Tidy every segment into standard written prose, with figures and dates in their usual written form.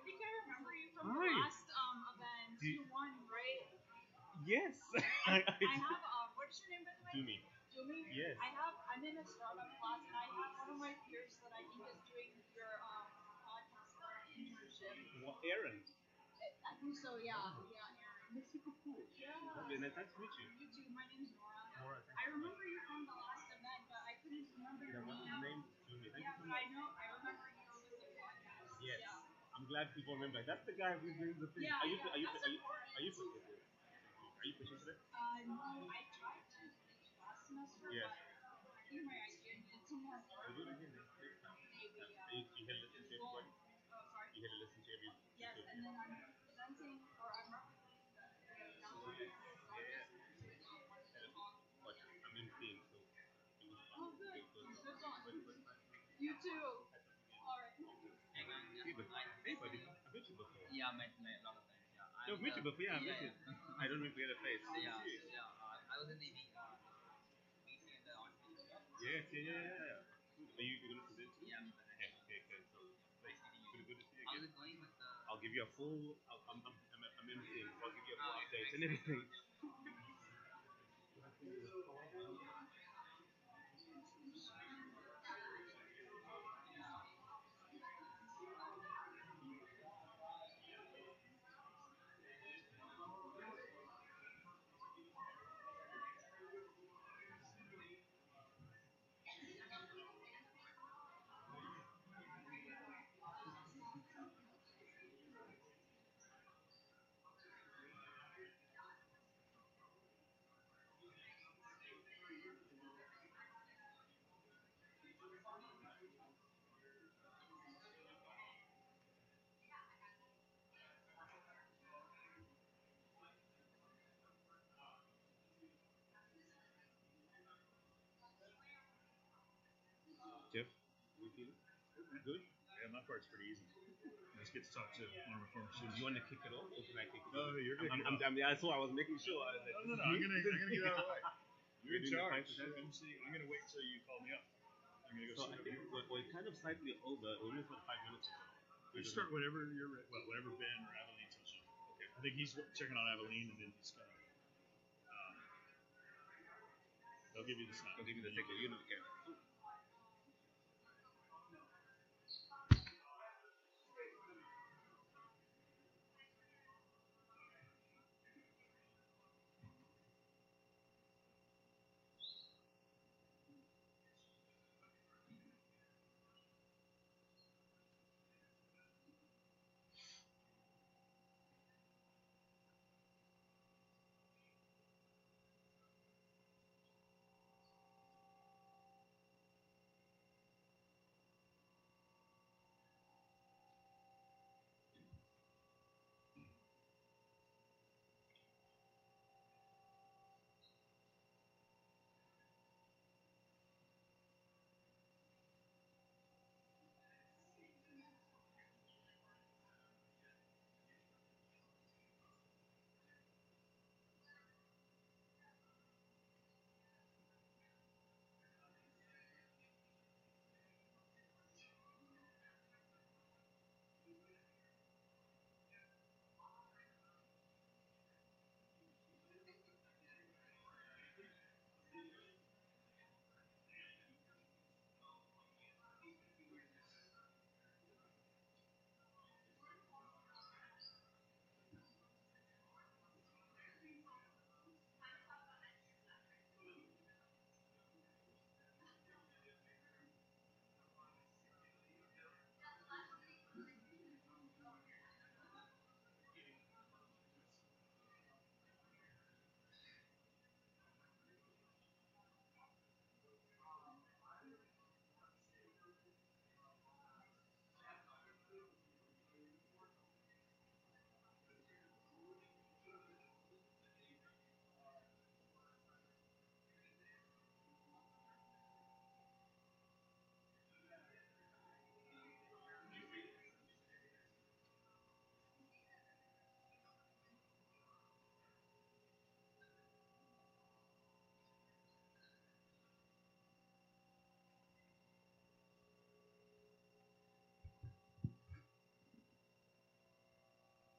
think I remember you from the last event. You won, right? Yes. I have, what's your name by the way? Jumi. Jumi? Yes. I'm in a startup class and I have one of my peers that I think is doing your podcast internship. What, Aaron? I think so, yeah. Yeah, Aaron. That's super cool. Yeah. Lovely. Nice to meet you. You too. My name's Nora. Nora, I remember you from the last event, but I couldn't remember your name. My name is Jumi. Thank you so much. I remember you with the podcast. Yes. Yeah. I'm glad people remember. That's the guy who's doing the thing. Yeah, Are you that's important. Are you pushing today? Are you pushing today? No, I tried to teach last semester, Yes. but I think my idea needed some more work. We'll do it again next time. Maybe, You can listen to everybody. Oh, sorry. You can listen to every. Yes, and then I'm presenting, or I'm representing the download project. But I'm in team, so it was fun. Oh, good. Good one. But You too. All right. hey, buddy. I've met you before. Yeah, I met a lot of times. Yeah, I've met you before. Yeah, I've met you. I don't remember your face. Yeah. I was in the VC and the automation stuff. Yes. Are you going to present too? Yeah, I'm presenting. Okay. So, Nice meeting you. good to see you How's again. it going with the? I'll give you a full. I'm emceeing, so I'll give you a full update and everything. Jeff, you feeling good? Yeah, my part's pretty easy. I just get to talk to one of our former Do students. you want to kick it off, or can I kick it No, off? you're good. Yeah, that's what I was making sure. No. I'm gonna get out of the way. You're in doing the charge. 5%? I'm gonna wait until you call me up. I'm gonna go So sit I over think here. we're kind of slightly over. We're only for 5 minutes ago. You start whenever you're ready. Well, whenever Ben or Aveline tells you. Okay. I think he's checking on Aveline, and then he's gonna. They'll give you the sign. I'll give you the second. You know, okay.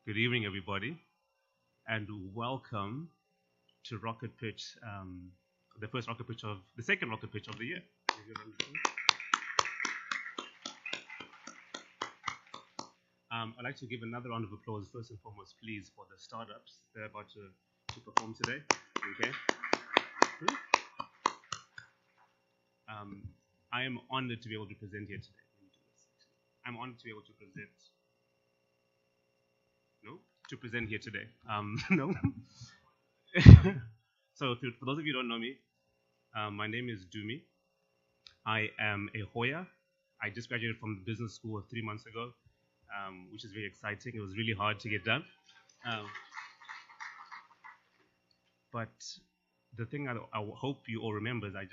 Good evening, everybody, and welcome to Rocket Pitch, the second Rocket Pitch of the year. I'd like to give another round of applause, first and foremost, please, for the startups. They're about to perform today. Okay. I am honored to be able to present here today. Let me do this. I'm honored to be able to present here today. No. So for those of you who don't know me, my name is Dumi. I am a Hoya. I just graduated from the business school 3 months ago, which is very exciting. It was really hard to get done. But the thing I hope you all remember is I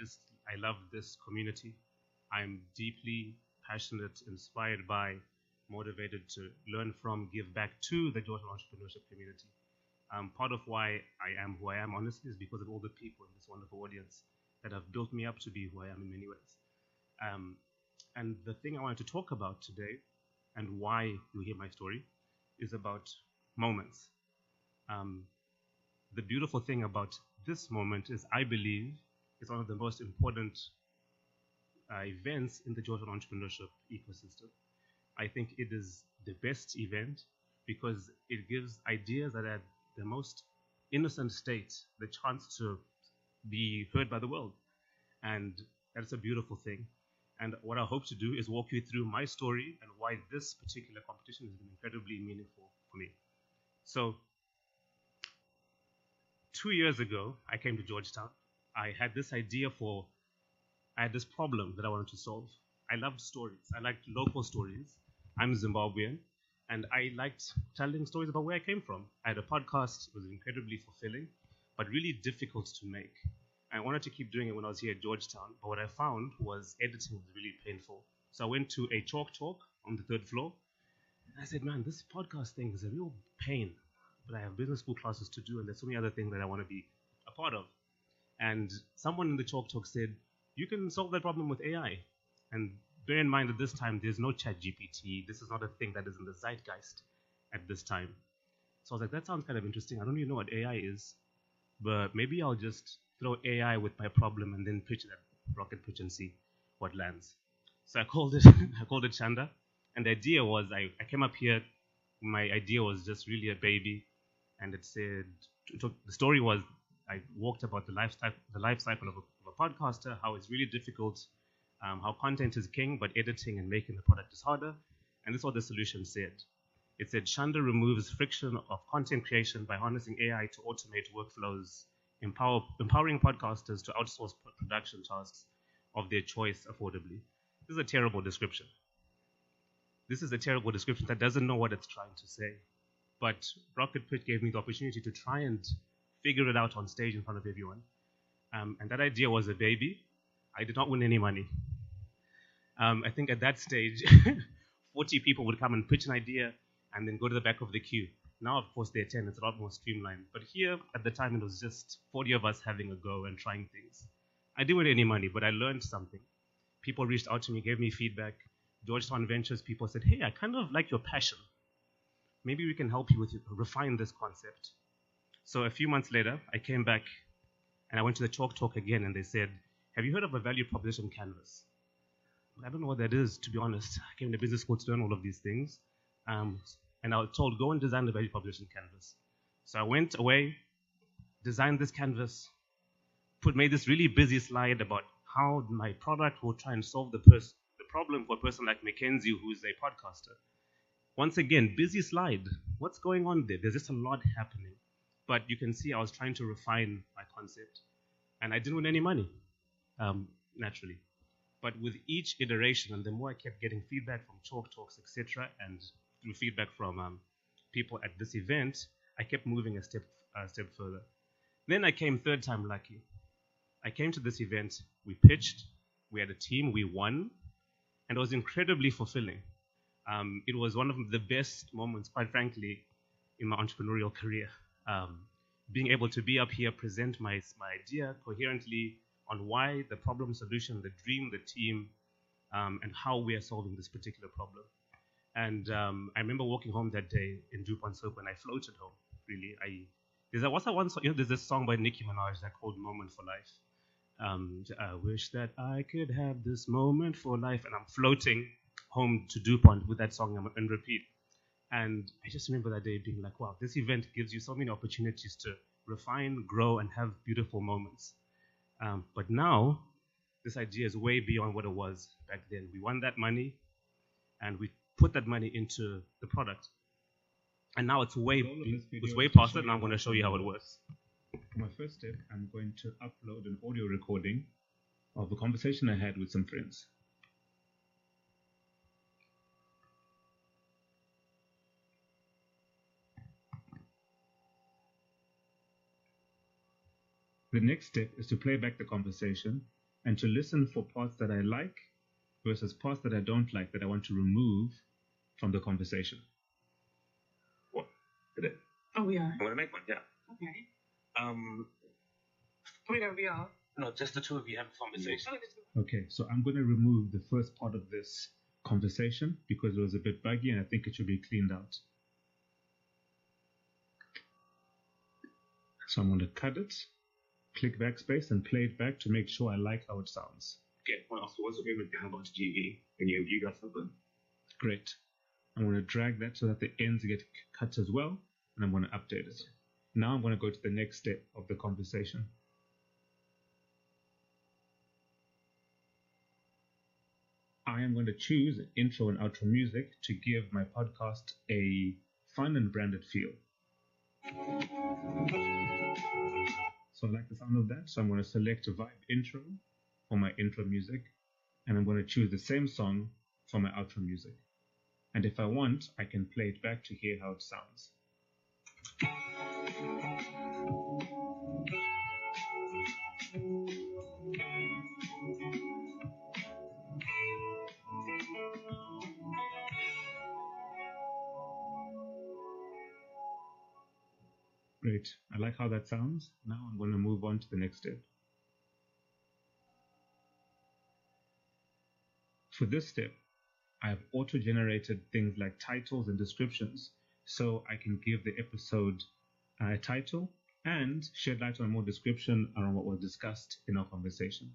love this community. I'm deeply passionate, inspired by, motivated to learn from, give back to the Georgetown entrepreneurship community. Part of why I am who I am, honestly, is because of all the people in this wonderful audience that have built me up to be who I am in many ways. And the thing I wanted to talk about today, and why you hear my story, is about moments. The beautiful thing about this moment is I believe it's one of the most important events in the Georgetown entrepreneurship ecosystem. I think it is the best event because it gives ideas that are at the most innocent state the chance to be heard by the world. And that's a beautiful thing. And what I hope to do is walk you through my story and why this particular competition has been incredibly meaningful for me. So 2 years ago, I came to Georgetown. I had this problem that I wanted to solve. I loved stories. I liked local stories. I'm Zimbabwean, and I liked telling stories about where I came from. I had a podcast. It was incredibly fulfilling, but really difficult to make. I wanted to keep doing it when I was here at Georgetown, but what I found was editing was really painful. So I went to a chalk on the 3rd floor, and I said, man, this podcast thing is a real pain, but I have business school classes to do, and there's so many other things that I want to be a part of. And someone in the chalk said, you can solve that problem with AI. And bear in mind at this time, there's no ChatGPT. This is not a thing that is in the zeitgeist at this time. So I was like, that sounds kind of interesting. I don't even know what AI is, but maybe I'll just throw AI with my problem and then pitch it at Rocket Pitch and see what lands. So I called it Chanda. And the idea was, I came up here, my idea was just really a baby. And it said, the story was, I walked about the life cycle of a podcaster, how it's really difficult, how content is king, but editing and making the product is harder. And this is what the solution said. It said, Shanda removes friction of content creation by harnessing AI to automate workflows, empowering podcasters to outsource production tasks of their choice affordably. This is a terrible description. This is a terrible description that doesn't know what it's trying to say. But Rocket Pitch gave me the opportunity to try and figure it out on stage in front of everyone. And that idea was a baby. I did not win any money. I think at that stage, 40 people would come and pitch an idea and then go to the back of the queue. Now, of course, there are 10. It's a lot more streamlined. But here, at the time, it was just 40 of us having a go and trying things. I didn't win any money, but I learned something. People reached out to me, gave me feedback. Georgetown Ventures people said, hey, I kind of like your passion. Maybe we can help you refine this concept. So a few months later, I came back and I went to the talk again, and they said, have you heard of a value proposition canvas? I don't know what that is, to be honest. I came to business school to learn all of these things. And I was told, go and design the value proposition canvas. So I went away, designed this canvas, made this really busy slide about how my product will try and solve the problem for a person like Mackenzie, who's a podcaster. Once again, busy slide. What's going on there? There's just a lot happening. But you can see I was trying to refine my concept. And I didn't win any money, naturally. But with each iteration, and the more I kept getting feedback from chalk talks, etc., and through feedback from people at this event, I kept moving a step further. Then I came third time lucky. I came to this event, we pitched, we had a team, we won, and it was incredibly fulfilling. It was one of the best moments, quite frankly, in my entrepreneurial career. Being able to be up here, present my idea coherently on why, the problem, solution, the dream, the team, and how we are solving this particular problem. And I remember walking home that day in DuPont Circle, and I floated home. Really, there's this song by Nicki Minaj that called "Moment for Life." I wish that I could have this moment for life, and I'm floating home to DuPont with that song on repeat. And I just remember that day being like, wow, this event gives you so many opportunities to refine, grow, and have beautiful moments. But now, this idea is way beyond what it was back then. We won that money, and we put that money into the product. And now it's way past it, and I'm going to show you how it works. For my first step, I'm going to upload an audio recording of a conversation I had with some friends. The next step is to play back the conversation and to listen for parts that I like versus parts that I don't like that I want to remove from the conversation. What? Today? Oh, we are? I'm going to make one, yeah. Okay. We don't be all. No, just the two of you have a conversation. Okay, so I'm going to remove the first part of this conversation because it was a bit buggy and I think it should be cleaned out. So I'm going to cut it, click backspace, and play it back to make sure I like how it sounds. Okay, well, so what's the favorite thing about GV? And you got something? Great. I'm going to drag that so that the ends get cut as well, and I'm going to update it. Now I'm going to go to the next step of the conversation. I am going to choose intro and outro music to give my podcast a fun and branded feel. So I like the sound of that, so I'm going to select a vibe intro for my intro music, and I'm going to choose the same song for my outro music. And if I want, I can play it back to hear how it sounds. Great. I like how that sounds. Now I'm going to move on to the next step. For this step, I have auto-generated things like titles and descriptions so I can give the episode a title and shed light on more description around what was discussed in our conversation.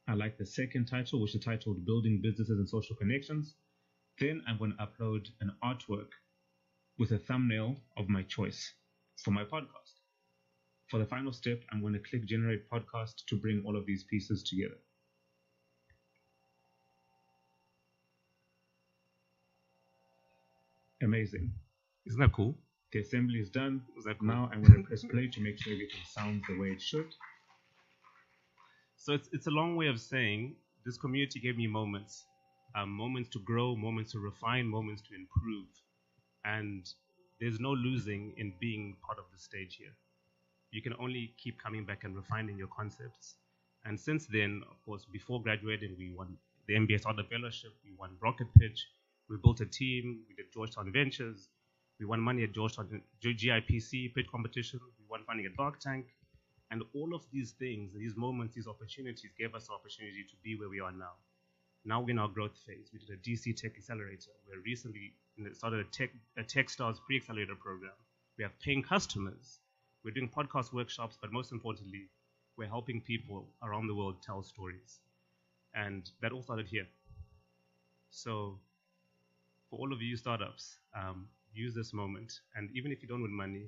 I like the second title, which is titled Building Businesses and Social Connections. Then I'm going to upload an artwork with a thumbnail of my choice for my podcast. For the final step, I'm going to click Generate Podcast to bring all of these pieces together. Amazing. Isn't that cool? The assembly is done. Is that cool? Now I'm going to press play to make sure everything sounds the way it should. So it's a long way of saying this community gave me moments. Moments to grow, moments to refine, moments to improve. And there's no losing in being part of the stage here. You can only keep coming back and refining your concepts. And since then, of course, before graduating, we won the MBA Startup Fellowship, we won Rocket Pitch, we built a team, we did Georgetown Ventures, we won money at Georgetown GIPC pitch competition, we won funding at Dark Tank, and all of these things, these moments, these opportunities gave us the opportunity to be where we are now. Now we're in our growth phase. We did a DC Tech Accelerator. We recently started a Techstars pre-accelerator program. We have paying customers. We're doing podcast workshops, but most importantly, we're helping people around the world tell stories. And that all started here. So for all of you startups, use this moment. And even if you don't win money,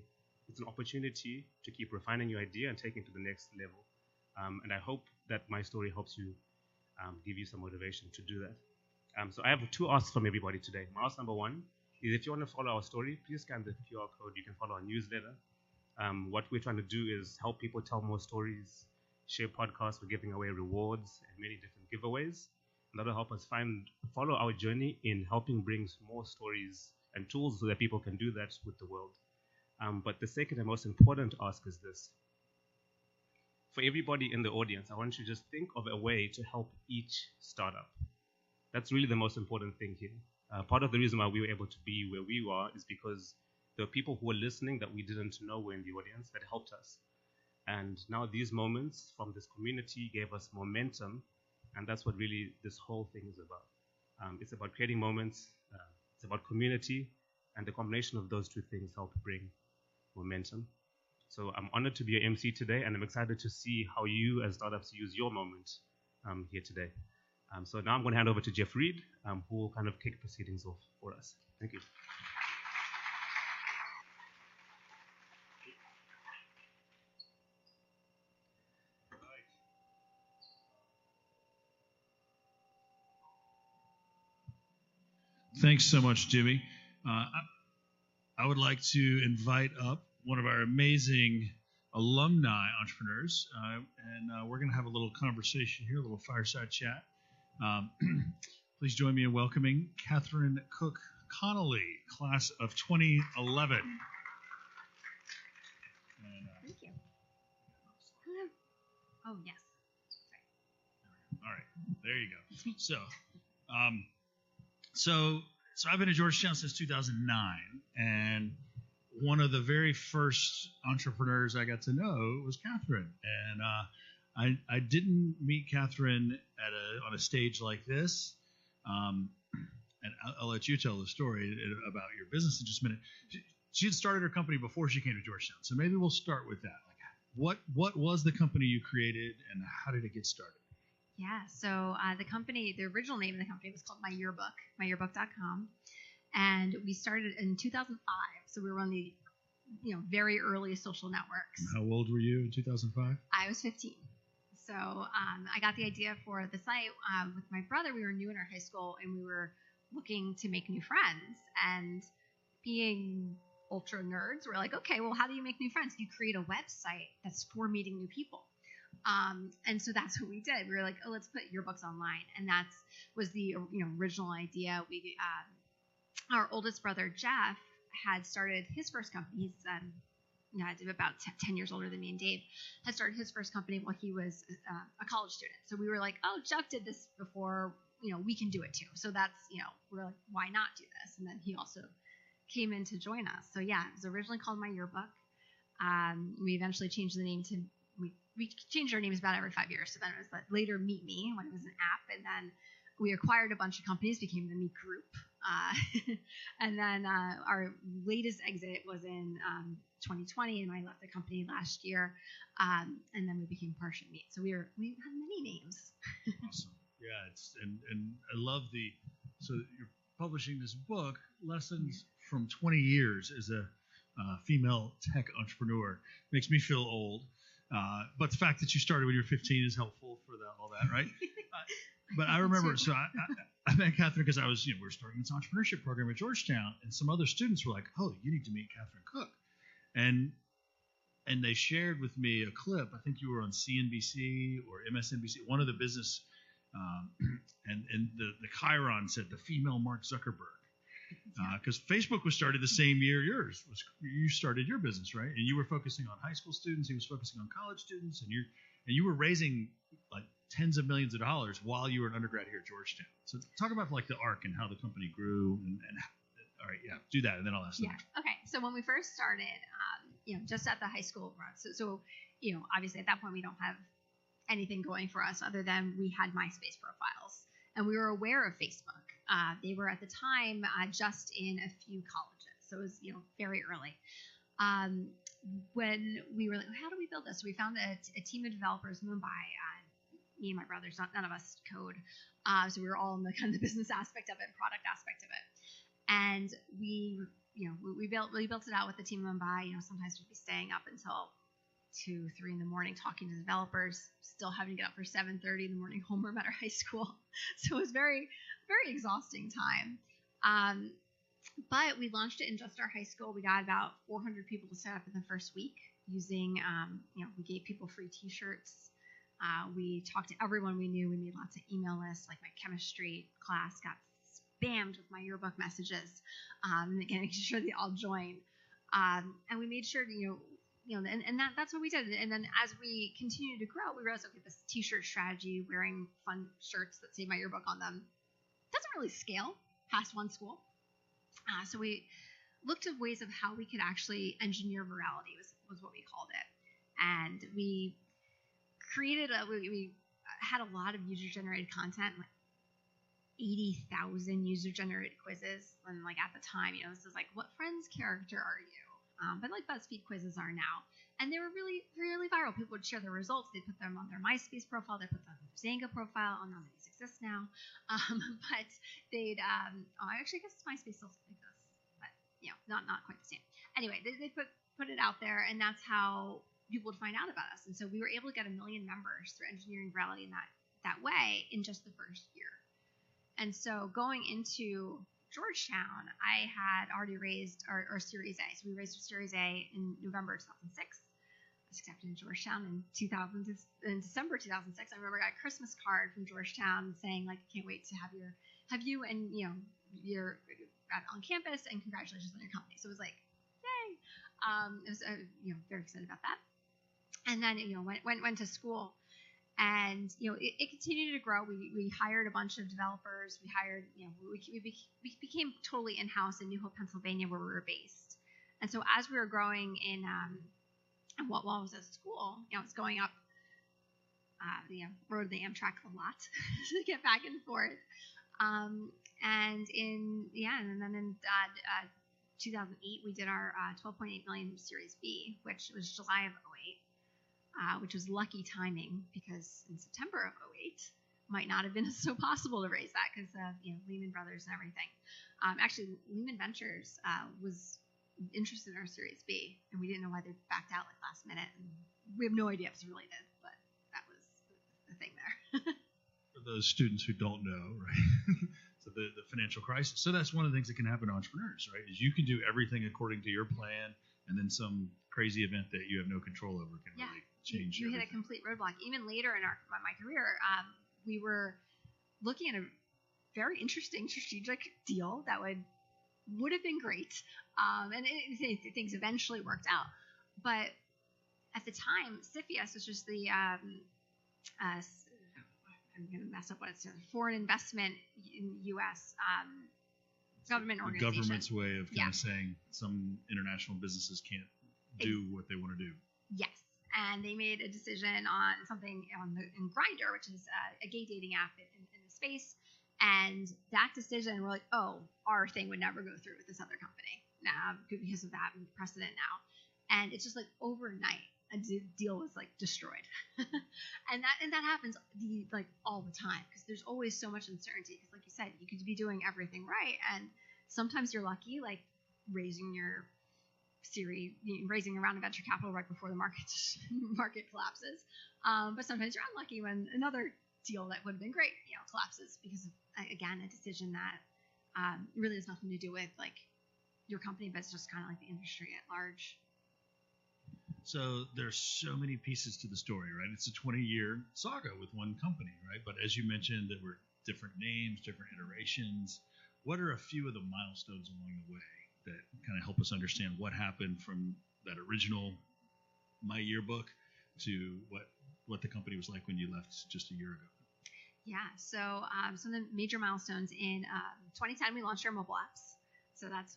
it's an opportunity to keep refining your idea and taking it to the next level. And I hope that my story helps you give you some motivation to do that. So I have two asks from everybody today. My ask number one is if you want to follow our story, please scan the QR code. You can follow our newsletter. What we're trying to do is help people tell more stories, share podcasts, we're giving away rewards and many different giveaways. And that'll help us follow our journey in helping bring more stories and tools so that people can do that with the world. But the second and most important ask is this. For everybody in the audience, I want you to just think of a way to help each startup. That's really the most important thing here. Part of the reason why we were able to be where we are is because there were people who were listening that we didn't know were in the audience that helped us. And now these moments from this community gave us momentum, and that's what really this whole thing is about. It's about creating moments, It's about community, and the combination of those two things help bring momentum. So I'm honored to be your MC today, and I'm excited to see how you as startups use your moment here today. So now I'm going to hand over to Jeff Reed, who will kind of kick proceedings off for us. Thank you. Thanks so much, Jimmy. I would like to invite up one of our amazing alumni entrepreneurs, and we're going to have a little conversation here, a little fireside chat. Please join me in welcoming Catherine Cook Connolly, class of 2011. Thank you. Hello. Oh, yes. Sorry. All right, there you go. So I've been at Georgetown since 2009, and one of the very first entrepreneurs I got to know was Catherine. And I didn't meet Catherine on a stage like this. And I'll let you tell the story about your business in just a minute. She had started her company before she came to Georgetown, so maybe we'll start with that. Like, what was the company you created, and how did it get started? Yeah, so the original name of the company was called My Yearbook, myyearbook.com. And we started in 2005. So we were on the very early social networks. And how old were you in 2005? I was 15. So I got the idea for the site with my brother. We were new in our high school, and we were looking to make new friends. And being ultra nerds, we're like, okay, well, how do you make new friends? You create a website that's for meeting new people. And so that's what we did. We were like, oh, let's put yearbooks online. And that was the original idea. Our oldest brother, Jeff, had started his first company. He's about 10 years older than me and Dave, had started his first company while he was a college student. So we were like, oh, Jeff did this before, we can do it too. So that's, we're like, why not do this? And then he also came in to join us. So yeah, it was originally called My Yearbook. We eventually changed the name to, we changed our names about every 5 years. So then it was later Meet Me when it was an app. And then we acquired a bunch of companies, became the Meet Group. And then our latest exit was in 2020, and I left the company last year. And then we became Partial Meet. So we had many names. Awesome. Yeah, and I love so you're publishing this book, Lessons from 20 Years as a female tech entrepreneur. Makes me feel old. But the fact that you started when you were 15 is helpful for all that, right? But I remember, so I met Catherine because we were starting this entrepreneurship program at Georgetown, and some other students were like, oh, you need to meet Catherine Cook. And they shared with me a clip. I think you were on CNBC or MSNBC, one of the business, and the Chiron said the female Mark Zuckerberg. Because Facebook was started the same year you started your business, right? And you were focusing on high school students, he was focusing on college students, and you were raising like tens of millions of dollars while you were an undergrad here at Georgetown. So talk about like the arc and how the company grew, and all right, yeah, do that, and then I'll ask them. Yeah, okay. So when we first started, just at the high school run, so obviously at that point we don't have anything going for us other than we had MySpace profiles, and we were aware of Facebook. They were at the time just in a few colleges, so it was very early. When we were like, how do we build this? So we found a team of developers, Mumbai. Me and my brothers, none of us code, so we were all in the kind of the business aspect of it, product aspect of it, and we built it out with the team in Mumbai. Sometimes we'd be staying up until 2, 3 in the morning talking to developers, still having to get up for 7:30 in the morning homeroom at our high school. So it was very, very exhausting time. But we launched it in just our high school. We got about 400 people to sign up in the first week using, we gave people free T-shirts. We talked to everyone we knew. We made lots of email lists. Like my chemistry class got spammed with my yearbook messages, and again, making sure they all joined. And we made sure, and that's what we did. And then as we continued to grow, we realized, okay, this T-shirt strategy, wearing fun shirts that say my yearbook on them, doesn't really scale past one school. So we looked at ways of how we could actually engineer virality was what we called it. And we created we had a lot of user-generated content. 80,000 user-generated quizzes. And like at the time, this is like, what Friends character are you? But like BuzzFeed quizzes are now. And they were really, really viral. People would share their results. They put them on their MySpace profile. They put them on their Zanga profile. Oh, none of these exist now. But they'd, I actually guess MySpace still exists, but not quite the same. Anyway, they put it out there, and that's how people would find out about us. And so we were able to get 1 million members through engineering virality in that way in just the first year. And so going into Georgetown, I had already raised our Series A. So we raised our Series A in November 2006. I was accepted in Georgetown in December 2006. I remember I got a Christmas card from Georgetown saying like, I can't wait to have you and you're on campus, and congratulations on your company. So it was like, yay! I was very excited about that. And then went to school. And it continued to grow. We hired a bunch of developers. We hired we became totally in-house in New Hope, Pennsylvania, where we were based. And so as we were growing while I was at school, I was going up rode the Amtrak a lot to get back and forth. And then in 2008 we did our 12.8 million Series B, which was July of 2008. Which was lucky timing because in September of 2008 might not have been so possible to raise that because of Lehman Brothers and everything. Actually, Lehman Ventures was interested in our Series B, and we didn't know why they backed out like last minute. And we have no idea if it's related, but that was the thing there. For those students who don't know, right? So the financial crisis. So that's one of the things that can happen to entrepreneurs, right? Is you can do everything according to your plan, and then some crazy event that you have no control over can really change. You hit a complete roadblock. Even later in my career, we were looking at a very interesting strategic deal that would have been great, and things eventually worked out. But at the time, CFIUS, which was the I'm going to mess up what it's foreign investment in U.S. Government organization. The government's way of kind of saying some international businesses can't do what they want to do. Yes. And they made a decision on something in Grindr, which is a gay dating app in the space. And that decision, we're like, oh, our thing would never go through with this other company because of that precedent now. And it's just like overnight, a deal was like destroyed. and that happens all the time because there's always so much uncertainty. Because like you said, you could be doing everything right, and sometimes you're lucky, like raising a round of venture capital right before the market collapses. But sometimes you're unlucky when another deal that would have been great, collapses because of, again, a decision that really has nothing to do with like your company, but it's just kind of like the industry at large. So there's so many pieces to the story, right? It's a 20-year saga with one company, right? But as you mentioned, there were different names, different iterations. What are a few of the milestones along the way that kind of help us understand what happened from that original My Yearbook to what the company was like when you left just a year ago? Yeah, so some of the major milestones in 2010, we launched our mobile apps. So that's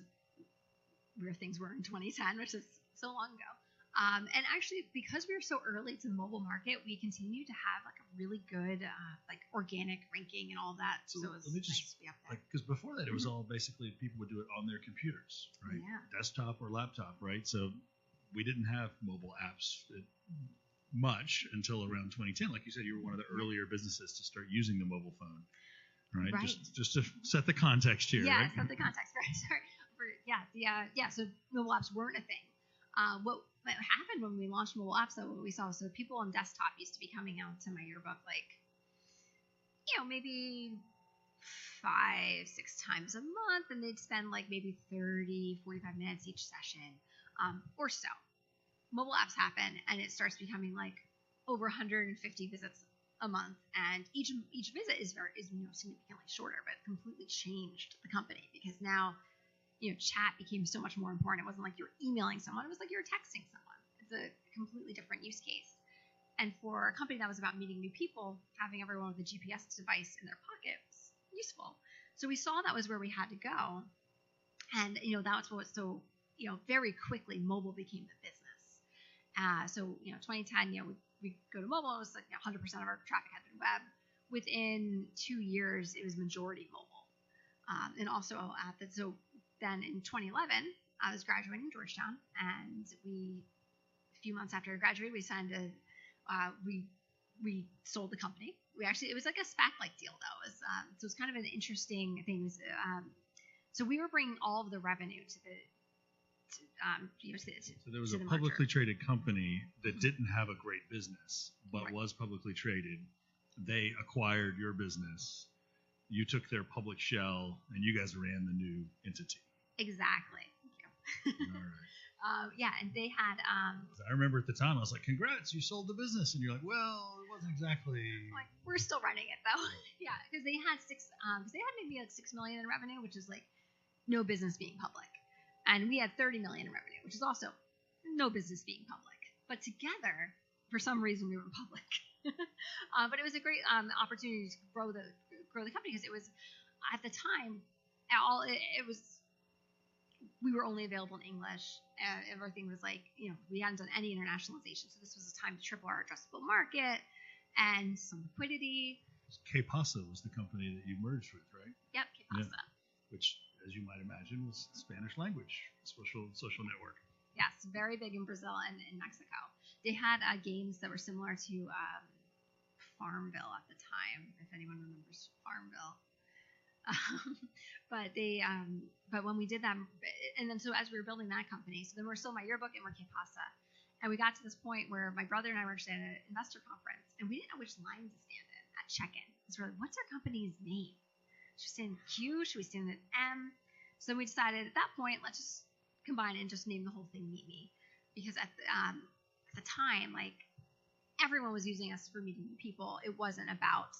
where things were in 2010, which is so long ago. And actually, because we were so early to the mobile market, we continue to have like a really good organic ranking and all that. So it was nice to be up there. Because before that, it was all basically people would do it on their computers, right? Yeah. Desktop or laptop, right? So we didn't have mobile apps much until around 2010. Like you said, you were one of the earlier businesses to start using the mobile phone, right? Just to set the context here. Yeah, right? Set the context. Right. Sorry. So mobile apps weren't a thing. What happened when we launched mobile apps, though, what we saw, so people on desktop used to be coming out to My Yearbook maybe 5-6 times a month, and they'd spend like maybe 30-45 minutes each session or so. Mobile apps happen, and it starts becoming like over 150 visits a month, and each visit is significantly shorter, but completely changed the company because now chat became so much more important. It wasn't like you're emailing someone, it was like you're texting someone. It's a completely different use case. And for a company that was about meeting new people, having everyone with a GPS device in their pocket was useful. So we saw that was where we had to go. And that's what very quickly mobile became the business. So 2010, we go to mobile, it was like 100% of our traffic had been web. within 2 years, it was majority mobile. And also so then in 2011, I was graduating Georgetown, and a few months after I graduated, we signed we sold the company. It was like a SPAC-like deal, though. So it was kind of an interesting thing. So we were bringing all of the revenue to the So there was to a the publicly merger. traded company that didn't have a great business, but Right. was publicly traded. They acquired your business. You took their public shell, and you guys ran the new entity. Exactly. Thank you. All right. Yeah, and they had I remember at the time, I was like, "Congrats, you sold the business," and you're like, "Well, it wasn't exactly." like, we're still running it though. Yeah, because they had maybe like $6 million in revenue, which is like no business being public, and we had $30 million in revenue, which is also no business being public. But together, for some reason, we were public. But it was a great opportunity to grow the company, because it was at the time we were only available in English. Everything was like, we hadn't done any internationalization, so this was a time to triple our addressable market and some liquidity. QuietSpace was the company that you merged with, right? Yep, QuietSpace. Which, as you might imagine, was Spanish language social network. Yes, very big in Brazil and in Mexico. They had games that were similar to Farmville at the time, if anyone remembers Farmville. But when we did that, and then so as we were building that company, so then we're still My Yearbook and we're QuietSpace, and we got to this point where my brother and I were actually at an investor conference, and we didn't know which line to stand in at check-in. So we're like, what's our company's name? Should we stand in Q? Should we stand in M? So we decided at that point, let's just combine it and just name the whole thing Meet Me, because at the time, like, everyone was using us for meeting people. It wasn't about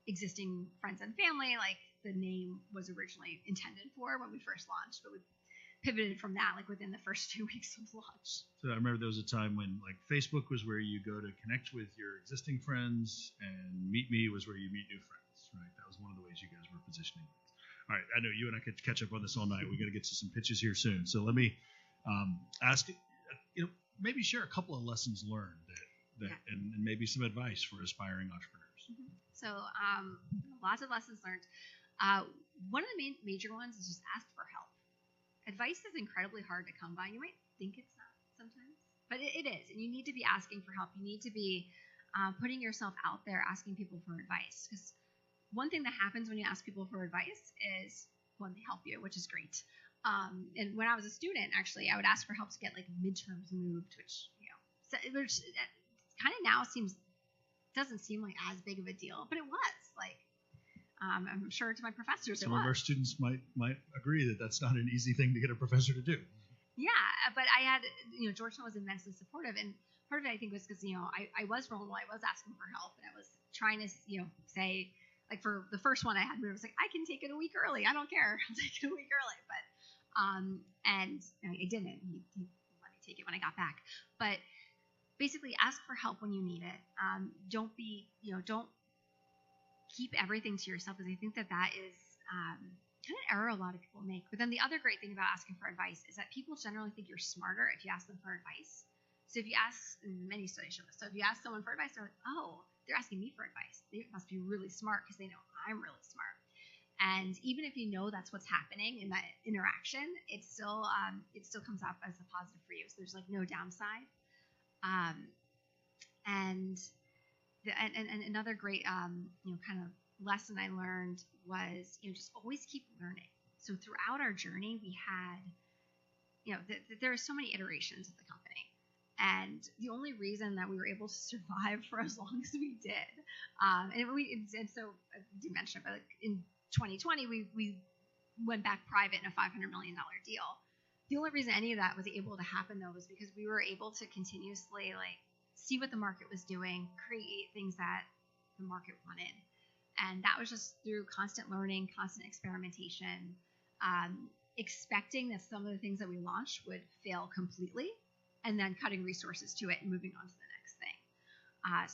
existing friends and family like the name was originally intended for when we first launched, but we pivoted from that like within the first 2 weeks of launch. So I remember there was a time when like Facebook was where you go to connect with your existing friends, and Meet Me was where you meet new friends, right? That was one of the ways you guys were positioning it. All right, I know you and I could catch up on this all night. We got to get to some pitches here soon. So let me ask, maybe share a couple of lessons learned and maybe some advice for aspiring entrepreneurs. Mm-hmm. So lots of lessons learned. One of the major ones is just ask for help. Advice is incredibly hard to come by. You might think it's not sometimes, but it is. And you need to be asking for help. You need to be putting yourself out there, asking people for advice. Because one thing that happens when you ask people for advice is, one, they help you, which is great. And when I was a student, actually, I would ask for help to get like midterms moved, which kind of now doesn't seem like as big of a deal, but it was like. I'm sure to my professors Some of our students might agree that that's not an easy thing to get a professor to do. Yeah, but I had, Georgetown was immensely supportive, and part of it I think was because, I was vulnerable, I was asking for help, and I was trying to, say, like for the first one I had, I was like, I can take it a week early, I don't care, I'll take it a week early, but, and I didn't, he let me take it when I got back, but basically ask for help when you need it. Don't keep everything to yourself, because I think that is kind of an error a lot of people make. But then the other great thing about asking for advice is that people generally think you're smarter if you ask them for advice. So if you ask, many studies show this, so if you ask someone for advice, they're like, oh, they're asking me for advice. They must be really smart because they know I'm really smart. And even if you know that's what's happening in that interaction, it still comes up as a positive for you. So there's like no downside. And another great, kind of lesson I learned was, just always keep learning. So throughout our journey, we had, there are so many iterations of the company. And the only reason that we were able to survive for as long as we did, and so I did mention it, but like in 2020, we went back private in a $500 million deal. The only reason any of that was able to happen, though, was because we were able to continuously, see what the market was doing, create things that the market wanted. And that was just through constant learning, constant experimentation, expecting that some of the things that we launched would fail completely, and then cutting resources to it and moving on to the next thing.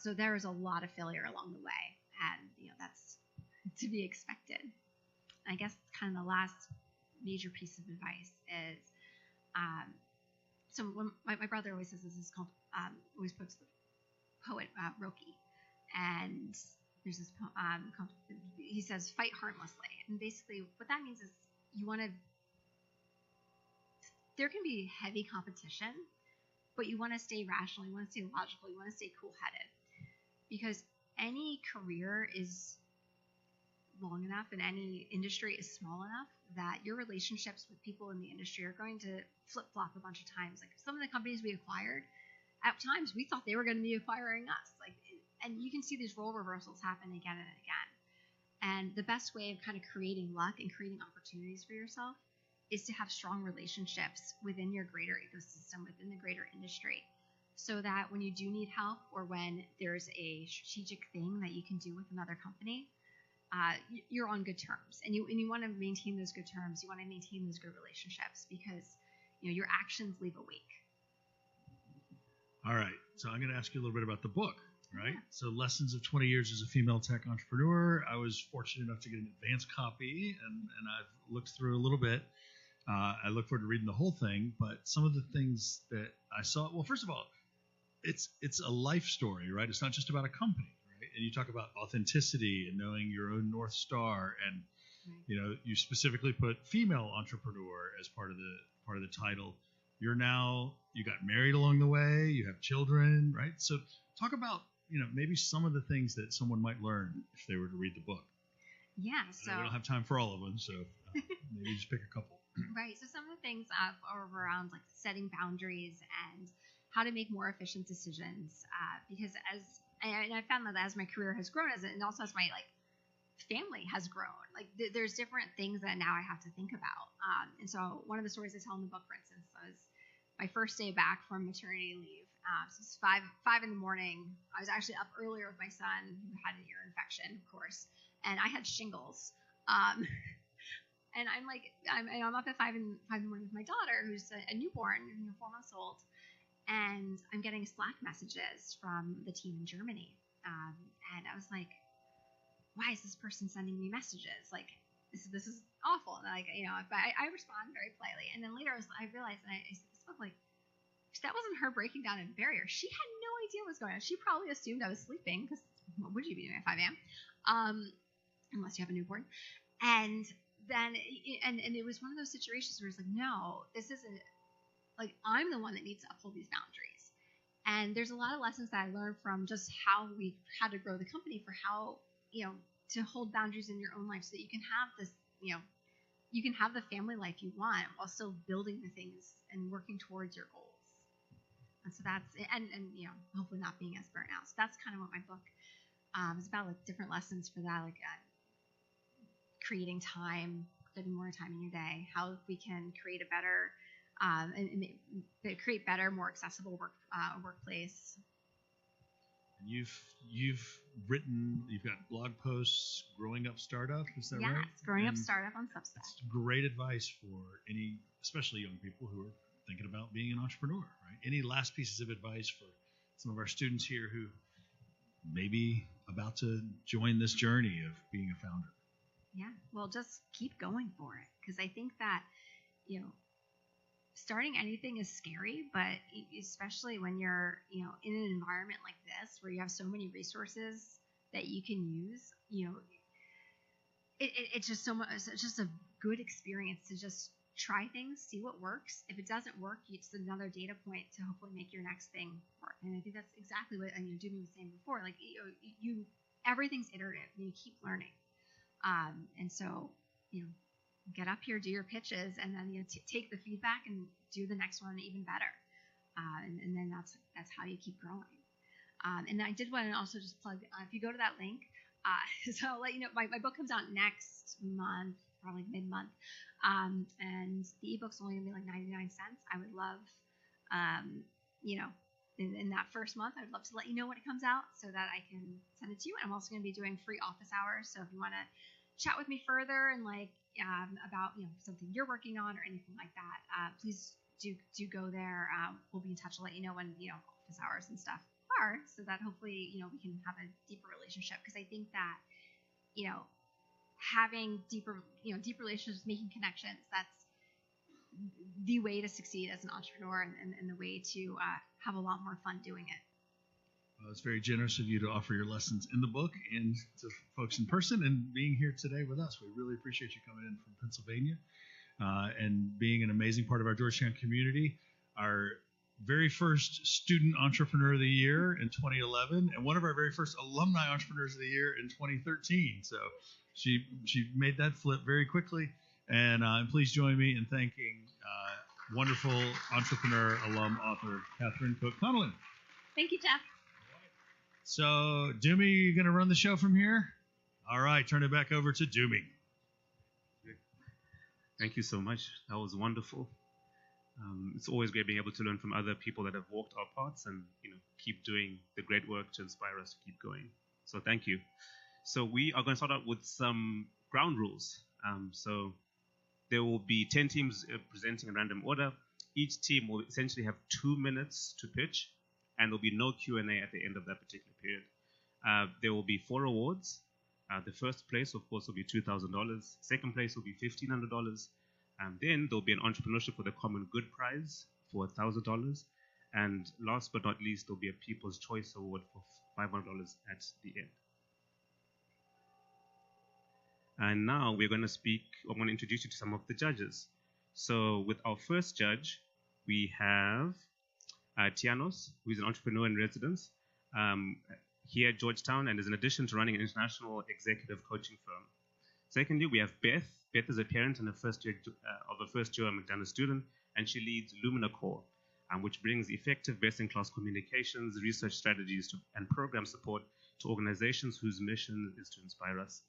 So there was a lot of failure along the way, and that's to be expected. I guess kind of the last major piece of advice is, so when my brother always says this is called, always puts the poet Roki, and there's this he says fight harmlessly, and basically what that means is there can be heavy competition, but you want to stay rational, you want to stay logical, you want to stay cool-headed, because any career is long enough and any industry is small enough that your relationships with people in the industry are going to flip-flop a bunch of times. Like some of the companies we acquired, at times we thought they were going to be acquiring us. And you can see these role reversals happen again and again. And the best way of kind of creating luck and creating opportunities for yourself is to have strong relationships within your greater ecosystem, within the greater industry, so that when you do need help or when there's a strategic thing that you can do with another company, you're on good terms, and you want to maintain those good terms. You want to maintain those good relationships because your actions leave a wake. All right, so I'm going to ask you a little bit about the book, right? Yeah. So Lessons of 20 Years as a Female Tech Entrepreneur. I was fortunate enough to get an advance copy, and I've looked through a little bit. I look forward to reading the whole thing, but some of the things that I saw, well, first of all, it's a life story, right? It's not just about a company. And you talk about authenticity and knowing your own North Star, and you specifically put female entrepreneur as part of the title. You got married along the way, you have children, right? So talk about maybe some of the things that someone might learn if they were to read the book. Yeah, so we don't have time for all of them, so maybe just pick a couple. Right. So some of the things are around like setting boundaries and how to make more efficient decisions, because I found that as my career has grown, and also as my family has grown, there's different things that now I have to think about. And so one of the stories I tell in the book, for instance, was my first day back from maternity leave. So it's 5 in the morning. I was actually up earlier with my son who had an ear infection, of course, and I had shingles. And I'm up at 5 in the morning with my daughter, who's a newborn, 4 months old. And I'm getting Slack messages from the team in Germany. And I was like, why is this person sending me messages? This is awful. And I respond very politely. And then later I realized, and I spoke that wasn't her breaking down a barrier. She had no idea what was going on. She probably assumed I was sleeping, because what would you be doing at 5 a.m.? Unless you have a newborn. And then, and it was one of those situations where it's no, this isn't, I'm the one that needs to uphold these boundaries. And there's a lot of lessons that I learned from just how we had to grow the company, for how, to hold boundaries in your own life so that you can have this, you can have the family life you want while still building the things and working towards your goals. And so that's, and hopefully not being as burnt out. So that's kind of what my book is about, different lessons for that, creating time, getting more time in your day, how we can create a better, create better, more accessible workplace. And you've got blog posts, Growing Up Startup, is that right? Yes, Growing Up Startup on Substack. That's great advice for especially young people who are thinking about being an entrepreneur, right? Any last pieces of advice for some of our students here who may be about to join this journey of being a founder? Yeah, well, just keep going for it, because I think that, starting anything is scary, but especially when you're, in an environment like this where you have so many resources that you can use, it's just so much. It's just a good experience to just try things, see what works. If it doesn't work, it's another data point to hopefully make your next thing work. And I think that's exactly what Jimmy was saying before. Everything's iterative, and you keep learning. And so, get up here, do your pitches, and then take the feedback and do the next one even better. And then that's how you keep growing. And I did want to also just plug, if you go to that link, so I'll let you know, my book comes out next month, probably mid-month. And the ebook's only gonna be 99 cents. I would love, in that first month, I would love to let you know when it comes out so that I can send it to you. And I'm also going to be doing free office hours. So if you want to chat with me further and about something you're working on or anything like that, please do go there. We'll be in touch to let you know when office hours and stuff are, so that hopefully we can have a deeper relationship. Because I think that having deeper relationships, making connections, that's the way to succeed as an entrepreneur, and the way to have a lot more fun doing it. It's very generous of you to offer your lessons in the book and to folks in person and being here today with us. We really appreciate you coming in from Pennsylvania and being an amazing part of our Georgetown community. Our very first student entrepreneur of the year in 2011 and one of our very first alumni entrepreneurs of the year in 2013. So she made that flip very quickly. And please join me in thanking wonderful entrepreneur, alum, author, Catherine Cook-Connelly. Thank you, Jeff. So, Doomy, you going to run the show from here? All right, turn it back over to Doomy. Thank you so much. That was wonderful. It's always great being able to learn from other people that have walked our paths and keep doing the great work to inspire us to keep going. So thank you. So we are going to start out with some ground rules. So there will be 10 teams presenting in random order. Each team will essentially have 2 minutes to pitch, and there'll be no Q&A at the end of that particular period. There will be 4 awards. The first place, of course, will be $2,000. Second place will be $1,500. Then there'll be an entrepreneurship for the common good prize for $1,000. And last but not least, there'll be a People's Choice Award for $500 at the end. And now I'm going to introduce you to some of the judges. So with our first judge, we have Tianos, who is an entrepreneur in residence here at Georgetown and is in addition to running an international executive coaching firm. Secondly, we have Beth. Beth is a parent and a first-year McDonough student, and she leads Lumina Core, which brings effective best-in-class communications, research strategies, and program support to organizations whose mission is to inspire us.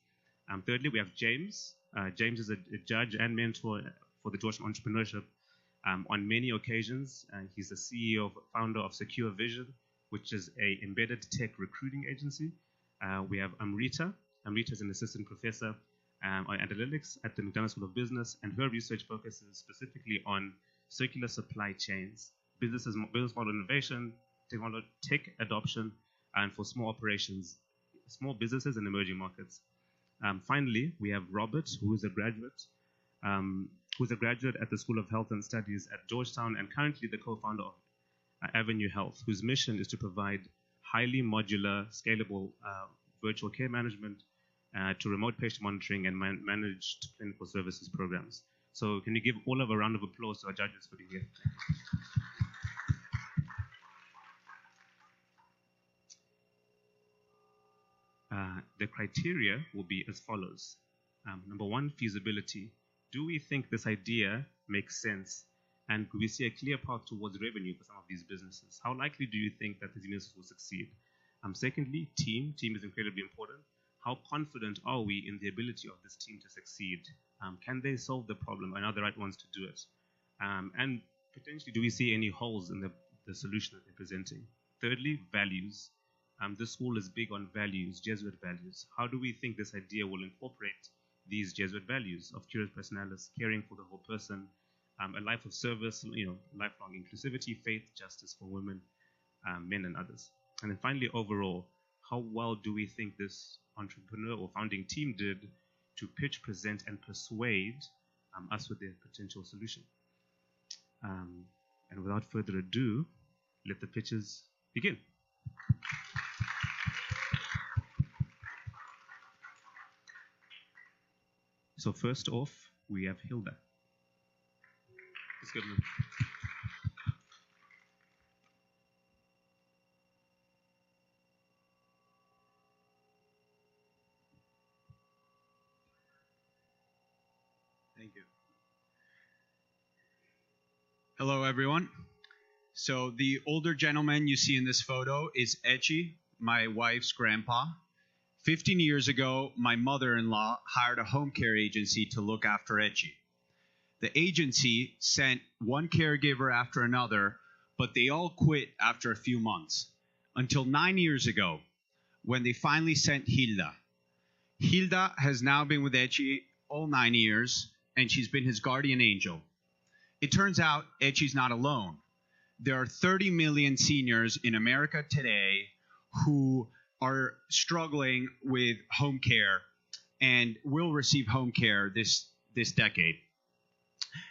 Thirdly, we have James. James is a judge and mentor for the Georgetown Entrepreneurship. On many occasions, he's the CEO, founder of Secure Vision, which is an embedded tech recruiting agency. We have Amrita. Amrita is an assistant professor on analytics at the McDonough School of Business, and her research focuses specifically on circular supply chains, business model innovation, tech adoption, and for small operations, small businesses and emerging markets. Finally, we have Robert, who is a graduate at the School of Health and Studies at Georgetown and currently the co-founder of Avenue Health, whose mission is to provide highly modular, scalable virtual care management to remote patient monitoring and managed clinical services programs. So can you give all of a round of applause to our judges for being here? The criteria will be as follows. Number 1, feasibility. Do we think this idea makes sense? And do we see a clear path towards revenue for some of these businesses? How likely do you think that these businesses will succeed? Secondly, team. Team is incredibly important. How confident are we in the ability of this team to succeed? Can they solve the problem and are the right ones to do it? And potentially, do we see any holes in the solution that they're presenting? Thirdly, values. This school is big on values, Jesuit values. How do we think this idea will incorporate these Jesuit values of curious personalis, caring for the whole person, a life of service, lifelong inclusivity, faith, justice for women, men, and others? And then finally, overall, how well do we think this entrepreneur or founding team did to pitch, present, and persuade us with their potential solution? And without further ado, let the pitches begin. So first off, we have Hilda. Let's go. Thank you. Hello, everyone. So the older gentleman you see in this photo is Echi, my wife's grandpa. 15 years ago, my mother-in-law hired a home care agency to look after Echi. The agency sent one caregiver after another, but they all quit after a few months, until 9 years ago, when they finally sent Hilda. Hilda has now been with Echi all 9 years, and she's been his guardian angel. It turns out Echi's not alone. There are 30 million seniors in America today who are struggling with home care and will receive home care this decade.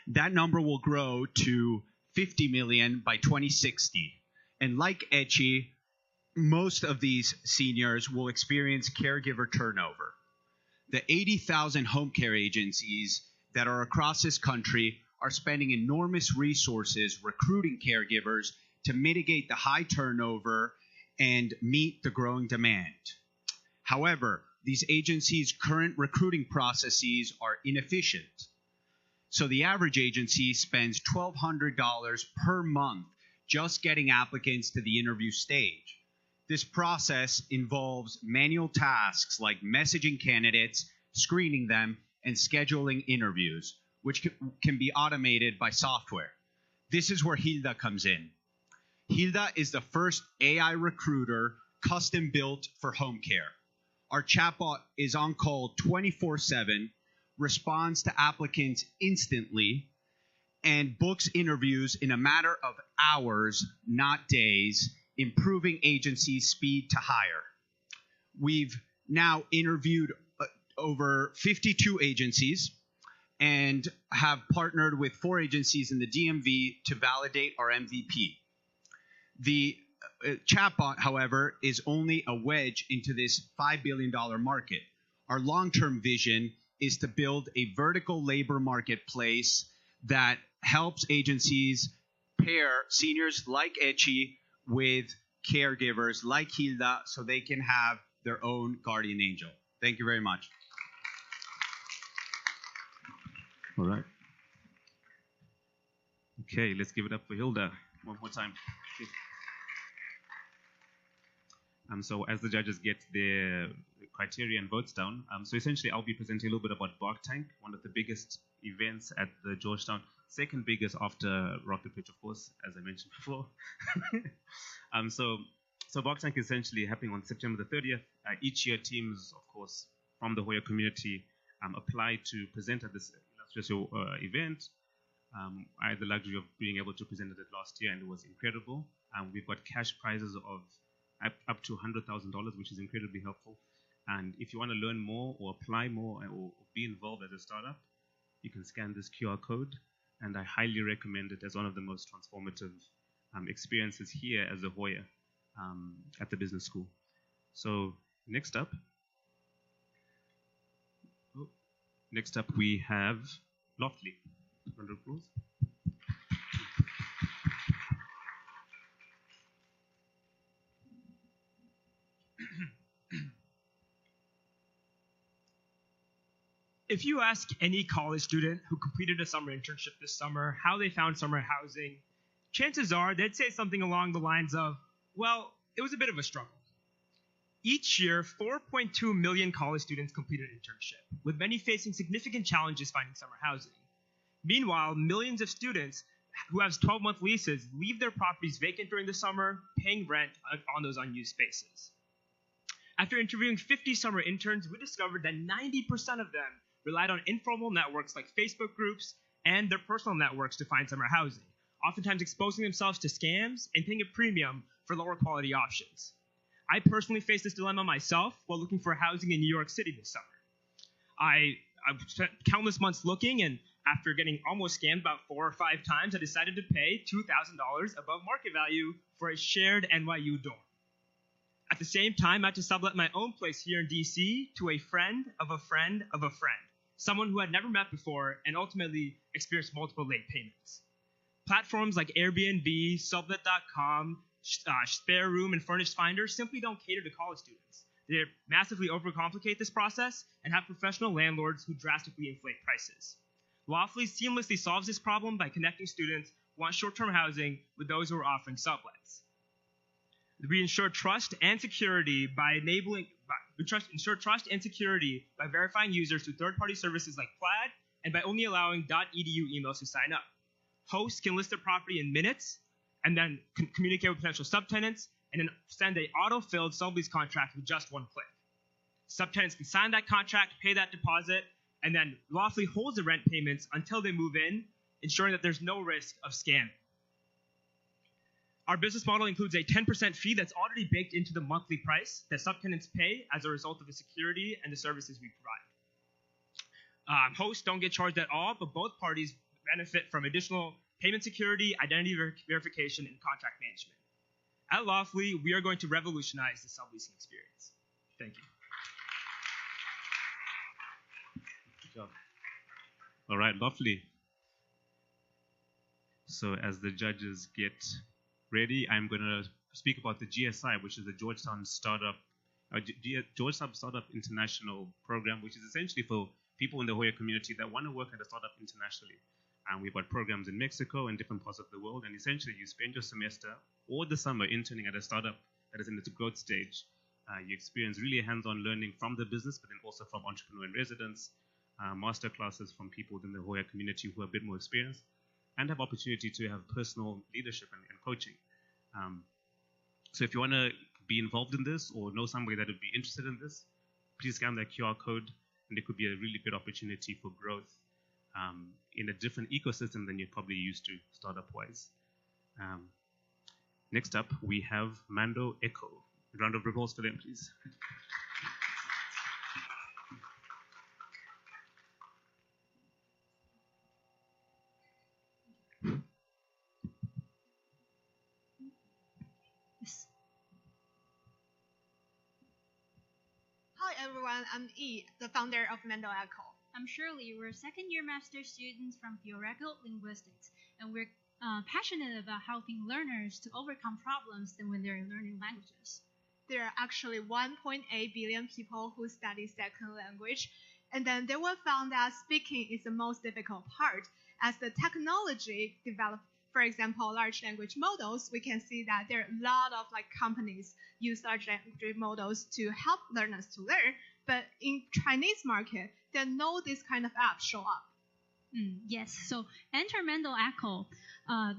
That number will grow to 50 million by 2060. And like Echi, most of these seniors will experience caregiver turnover. The 80,000 home care agencies that are across this country are spending enormous resources recruiting caregivers to mitigate the high turnover and meet the growing demand. However, these agencies' current recruiting processes are inefficient. So the average agency spends $1,200 per month just getting applicants to the interview stage. This process involves manual tasks like messaging candidates, screening them, and scheduling interviews, which can be automated by software. This is where Hilda comes in. Hilda is the first AI recruiter custom built for home care. Our chatbot is on call 24/7, responds to applicants instantly, and books interviews in a matter of hours, not days, improving agency speed to hire. We've now interviewed over 52 agencies and have partnered with 4 agencies in the DMV to validate our MVP. The chatbot, however, is only a wedge into this $5 billion market. Our long-term vision is to build a vertical labor marketplace that helps agencies pair seniors like Echi with caregivers like Hilda so they can have their own guardian angel. Thank you very much. All right. Okay, let's give it up for Hilda one more time. So as the judges get their criteria and votes down, so essentially I'll be presenting a little bit about Bark Tank, one of the biggest events at the Georgetown, second biggest after Rocket Pitch, of course, as I mentioned before. So Bark Tank is essentially happening on September the 30th. Each year, teams, of course, from the Hoya community apply to present at this illustrious event. I had the luxury of being able to present it last year, and it was incredible. We've got cash prizes of up to $100,000, which is incredibly helpful. And if you want to learn more or apply more or be involved as a startup, you can scan this QR code, and I highly recommend it as one of the most transformative experiences here as a Hoya at the business school. So next up we have Loftly. Round of applause. If you ask any college student who completed a summer internship this summer how they found summer housing, chances are they'd say something along the lines of, well, it was a bit of a struggle. Each year, 4.2 million college students complete an internship, with many facing significant challenges finding summer housing. Meanwhile, millions of students who have 12-month leases leave their properties vacant during the summer, paying rent on those unused spaces. After interviewing 50 summer interns, we discovered that 90% of them relied on informal networks like Facebook groups and their personal networks to find summer housing, oftentimes exposing themselves to scams and paying a premium for lower quality options. I personally faced this dilemma myself while looking for housing in New York City this summer. I spent countless months looking, and after getting almost scammed about 4 or 5 times, I decided to pay $2,000 above market value for a shared NYU dorm. At the same time, I had to sublet my own place here in DC to a friend of a friend of a friend, someone who I'd never met before and ultimately experienced multiple late payments. Platforms like Airbnb, Sublet.com, Spare Room, and Furnished Finder simply don't cater to college students. They massively overcomplicate this process and have professional landlords who drastically inflate prices. Loftly seamlessly solves this problem by connecting students who want short-term housing with those who are offering sublets. We ensure trust and security by verifying users through third-party services like Plaid and by only allowing .edu emails to sign up. Hosts can list their property in minutes and then communicate with potential subtenants and then send an auto-filled sublease contract with just one click. Subtenants can sign that contract, pay that deposit, and then Loftly holds the rent payments until they move in, ensuring that there's no risk of scamming. Our business model includes a 10% fee that's already baked into the monthly price that subtenants pay as a result of the security and the services we provide. Hosts don't get charged at all, but both parties benefit from additional payment security, identity verification, and contract management. at Lawfully, we are going to revolutionize the subleasing experience. Thank you. Good job. All right, lovely. So as the judges get ready, I'm going to speak about the GSI, which is the Georgetown Georgetown Startup International Program, which is essentially for people in the Hoya community that want to work at a startup internationally. And we've got programs in Mexico and different parts of the world. And essentially, you spend your semester or the summer interning at a startup that is in its growth stage. You experience really hands-on learning from the business, but then also from entrepreneur in residence, master classes from people within the Hoya community who are a bit more experienced, and have opportunity to have personal leadership and coaching. So if you want to be involved in this or know somebody that would be interested in this, please scan that QR code, and it could be a really good opportunity for growth in a different ecosystem than you're probably used to startup-wise. Next up, we have Mando Echo. A round of applause for them, please. Hi everyone, I'm E, the founder of Mando Echo. I'm Shirley. We're second-year master's students from theoretical linguistics, and we're passionate about helping learners to overcome problems when they're learning languages. There are actually 1.8 billion people who study second language, and then they were found that speaking is the most difficult part. As the technology develops, for example, large language models, we can see that there are a lot of companies use large language models to help learners to learn. But in Chinese market, there are no this kind of app show up. Yes, so enter Mando Echo.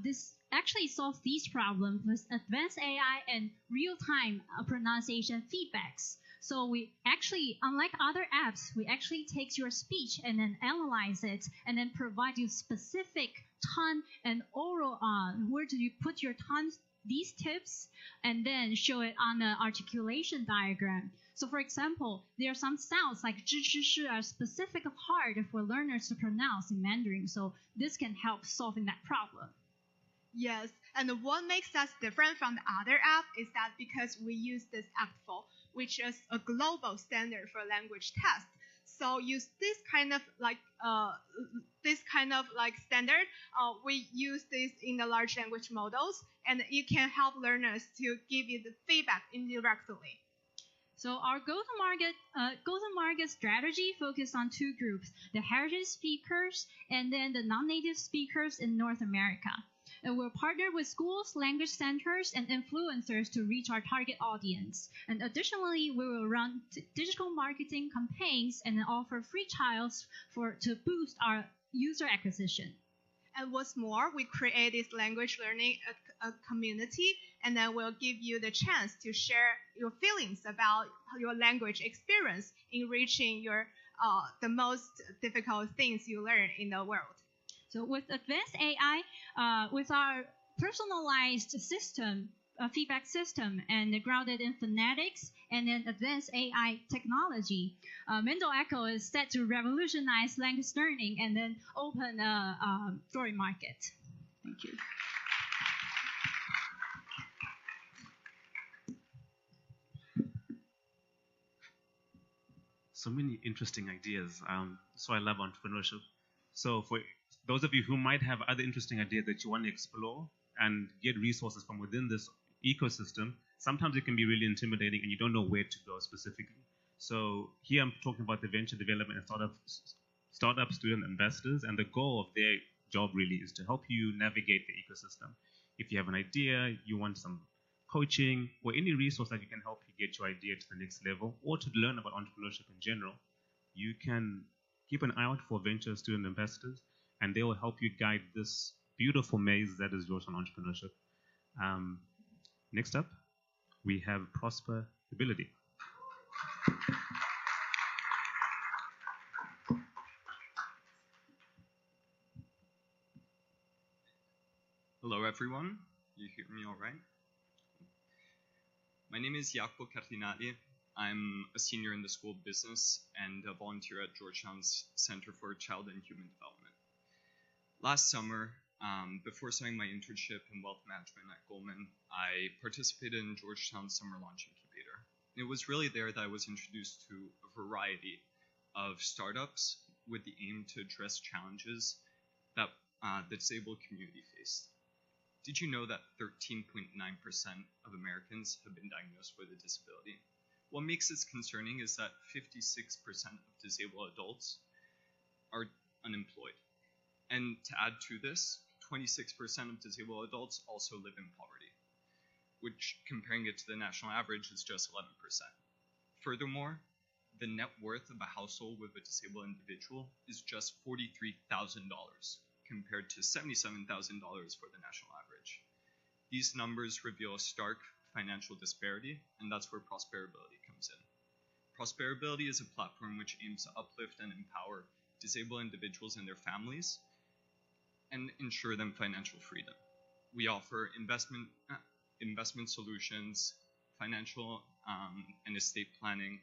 This actually solves these problems with advanced AI and real-time pronunciation feedbacks. So we actually, unlike other apps, we actually take your speech and then analyze it and then provide you specific tone and oral where do you put your tone, these tips, and then show it on the articulation diagram. So for example, there are some sounds like zhi, zhi, shi are specific hard for learners to pronounce in Mandarin. So this can help solving that problem. Yes, and what makes us different from the other app is that because we use this ACTFL, which is a global standard for language tests. So use this kind of standard. We use this in the large language models, and it can help learners to give you the feedback indirectly. So our go-to-market strategy focused on two groups: the heritage speakers and then the non-native speakers in North America. And we'll partner with schools, language centers, and influencers to reach our target audience. And additionally, we will run digital marketing campaigns and offer free trials to boost our user acquisition. And what's more, we create this language learning community, and then we'll give you the chance to share your feelings about your language experience in reaching your the most difficult things you learn in the world. So with advanced AI, with our personalized system, feedback system, and grounded in phonetics and then advanced AI technology, Mando Echo is set to revolutionize language learning and then open a foreign market. Thank you. So many interesting ideas. So I love entrepreneurship. So for those of you who might have other interesting ideas that you want to explore and get resources from within this ecosystem, sometimes it can be really intimidating and you don't know where to go specifically. So here I'm talking about the venture development and startup student investors, and the goal of their job really is to help you navigate the ecosystem. If you have an idea, you want some coaching or any resource that can help you get your idea to the next level or to learn about entrepreneurship in general, you can keep an eye out for venture student investors, and they will help you guide this beautiful maze that is Georgetown entrepreneurship. Next up, we have ProsperAbility. Hello, everyone. You hear me all right? My name is Jacopo Cardinali. I'm a senior in the School of Business and a volunteer at Georgetown's Center for Child and Human Development. Last summer, Before starting my internship in wealth management at Goldman, I participated in Georgetown's Summer Launch Incubator. It was really there that I was introduced to a variety of startups with the aim to address challenges that the disabled community faced. Did you know that 13.9% of Americans have been diagnosed with a disability? What makes this concerning is that 56% of disabled adults are unemployed. And to add to this, 26% of disabled adults also live in poverty, which, comparing it to the national average, is just 11%. Furthermore, the net worth of a household with a disabled individual is just $43,000, compared to $77,000 for the national average. These numbers reveal a stark financial disparity, and that's where ProsperAbility comes in. ProsperAbility is a platform which aims to uplift and empower disabled individuals and their families and ensure them financial freedom. We offer investment solutions, financial and estate planning,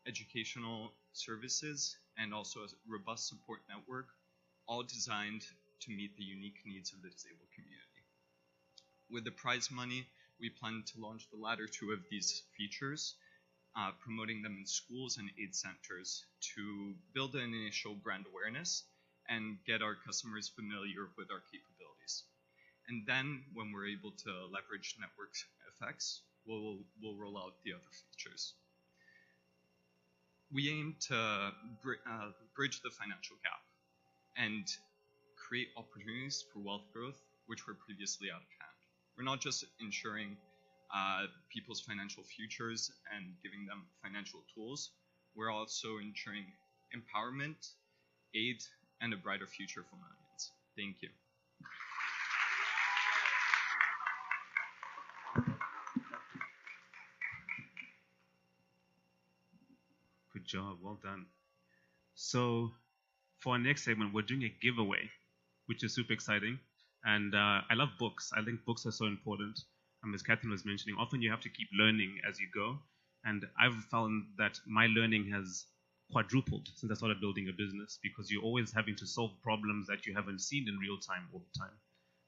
educational services, and also a robust support network, all designed to meet the unique needs of the disabled community. With the prize money, we plan to launch the latter two of these features, promoting them in schools and aid centers to build an initial brand awareness and get our customers familiar with our capabilities. And then, when we're able to leverage network effects, we'll roll out the other features. We aim to bridge the financial gap and create opportunities for wealth growth, which were previously out of hand. We're not just ensuring people's financial futures and giving them financial tools, we're also ensuring empowerment, aid, and a brighter future for millions. Thank you. Good job, well done. So for our next segment, we're doing a giveaway, which is super exciting. And I love books. I think books are so important. As Catherine was mentioning, often you have to keep learning as you go. And I've found that my learning has quadrupled since I started building a business, because you're always having to solve problems that you haven't seen in real time all the time.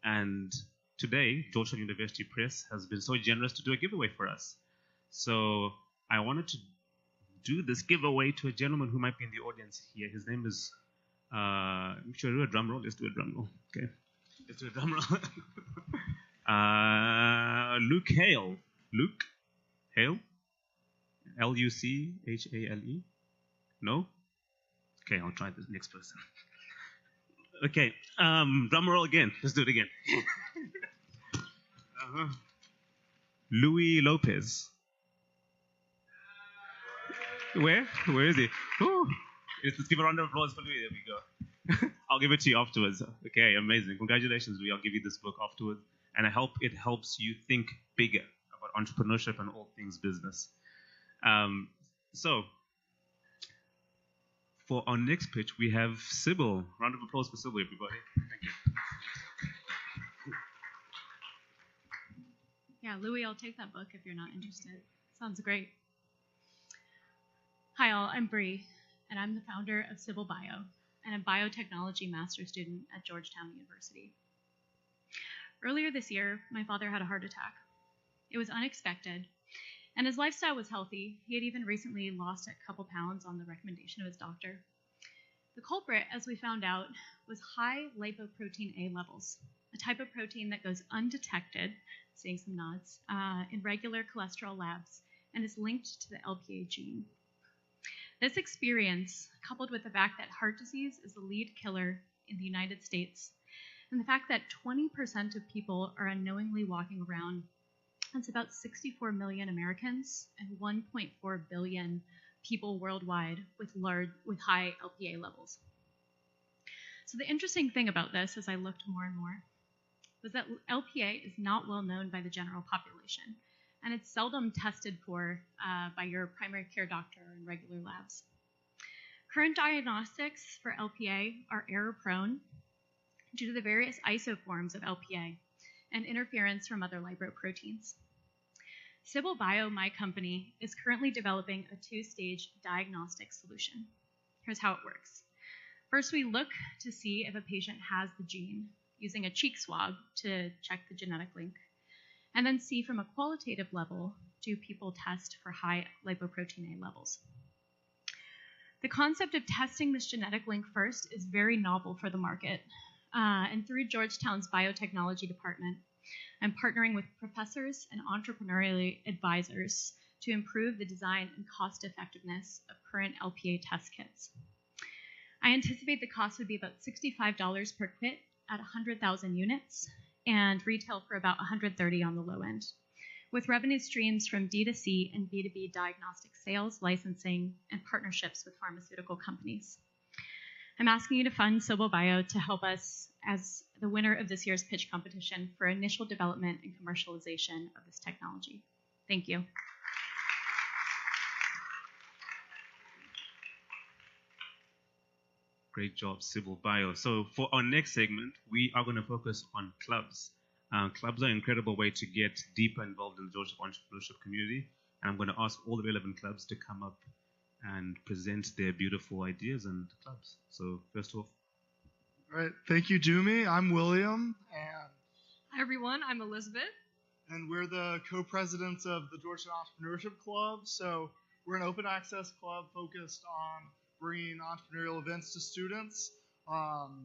And today, Georgetown University Press has been so generous to do a giveaway for us. So I wanted to do this giveaway to a gentleman who might be in the audience here. His name is, should I do a drum roll? Let's do a drum roll. Okay. Let's do a drum roll. Luke Hale. Luke Hale? Luchale? No? Okay, I'll try the next person. Okay, drum roll again. Let's do it again. Louis Lopez. Where is he? Ooh. Let's give a round of applause for Louis. There we go. I'll give it to you afterwards. Okay, amazing. Congratulations, Louis. I'll give you this book afterwards. And it helps you think bigger about entrepreneurship and all things business. So, for our next pitch, we have Sibyl. Round of applause for Sibyl, everybody. Thank you. Yeah, Louis, I'll take that book if you're not interested. Sounds great. Hi, all. I'm Bree, and I'm the founder of Sibyl Bio, and a biotechnology master's student at Georgetown University. Earlier this year, my father had a heart attack. It was unexpected, and his lifestyle was healthy. He had even recently lost a couple pounds on the recommendation of his doctor. The culprit, as we found out, was high lipoprotein A levels, a type of protein that goes undetected, seeing some nods, in regular cholesterol labs, and is linked to the LPA gene. This experience, coupled with the fact that heart disease is the lead killer in the United States, and the fact that 20% of people are unknowingly walking around, that's about 64 million Americans and 1.4 billion people worldwide with high LPA levels. So the interesting thing about this, as I looked more and more, was that LPA is not well known by the general population, and it's seldom tested for by your primary care doctor in regular labs. Current diagnostics for LPA are error-prone due to the various isoforms of LPA and interference from other lipoproteins. Sibyl Bio, my company, is currently developing a two-stage diagnostic solution. Here's how it works. First, we look to see if a patient has the gene, using a cheek swab to check the genetic link. And then C, from a qualitative level, do people test for high lipoprotein A levels? The concept of testing this genetic link first is very novel for the market. And through Georgetown's biotechnology department, I'm partnering with professors and entrepreneurial advisors to improve the design and cost effectiveness of current LPA test kits. I anticipate the cost would be about $65 per kit at 100,000 units and retail for about $130 on the low end, with revenue streams from D2C and B2B diagnostic sales, licensing, and partnerships with pharmaceutical companies. I'm asking you to fund Sibyl Bio to help us as the winner of this year's pitch competition for initial development and commercialization of this technology. Thank you. Great job, Sibyl Bio. So for our next segment, we are going to focus on clubs. Clubs are an incredible way to get deeper involved in the Georgetown entrepreneurship community. And I'm going to ask all the relevant clubs to come up and present their beautiful ideas and clubs. So first off. All right. Thank you, Dumi. I'm William. And hi, everyone. I'm Elizabeth. And we're the co-presidents of the Georgetown Entrepreneurship Club. So we're an open access club focused on bringing entrepreneurial events to students.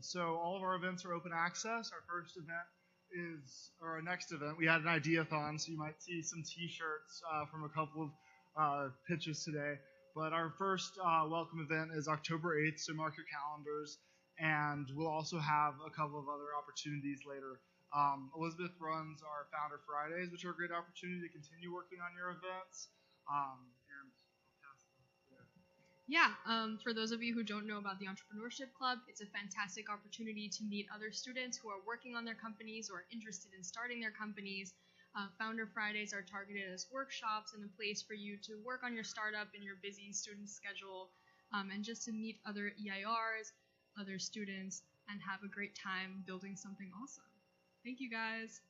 So all of our events are open access. Our first event our next event, we had an ideathon, so you might see some t-shirts from a couple of pitches today. But our first welcome event is October 8th, so mark your calendars. And we'll also have a couple of other opportunities later. Elizabeth runs our Founder Fridays, which are a great opportunity to continue working on your events. Yeah, for those of you who don't know about the Entrepreneurship Club, it's a fantastic opportunity to meet other students who are working on their companies or are interested in starting their companies. Founder Fridays are targeted as workshops and a place for you to work on your startup in your busy student schedule, and just to meet other EIRs, other students, and have a great time building something awesome. Thank you, guys.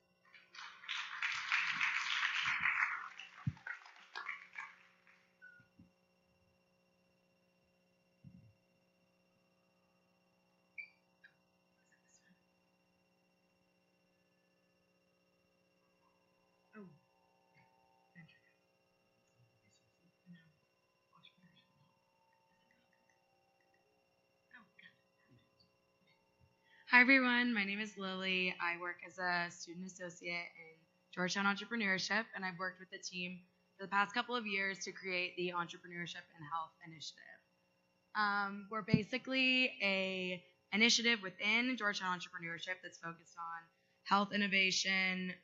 Hi everyone, my name is Lily. I work as a student associate in Georgetown Entrepreneurship, and I've worked with the team for the past couple of years to create the Entrepreneurship and Health Initiative. We're basically a initiative within Georgetown Entrepreneurship that's focused on health innovation.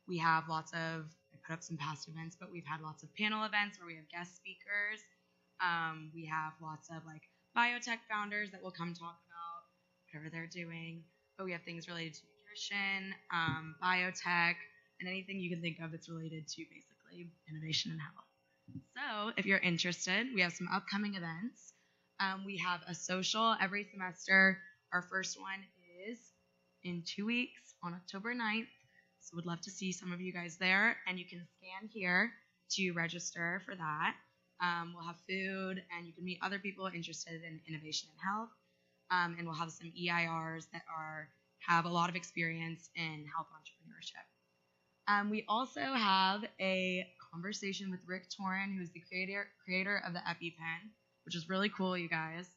We have I put up some past events, but we've had lots of panel events where we have guest speakers. We have lots of biotech founders that will come talk about whatever they're doing, but we have things related to nutrition, biotech, and anything you can think of that's related to basically innovation and health. So if you're interested, we have some upcoming events. We have a social every semester. Our first one is in 2 weeks on October 9th, so would love to see some of you guys there, and you can scan here to register for that. We'll have food, and you can meet other people interested in innovation and health. And we'll have some EIRs that have a lot of experience in health entrepreneurship. We also have a conversation with Rick Torin, who's the creator of the EpiPen, which is really cool, you guys.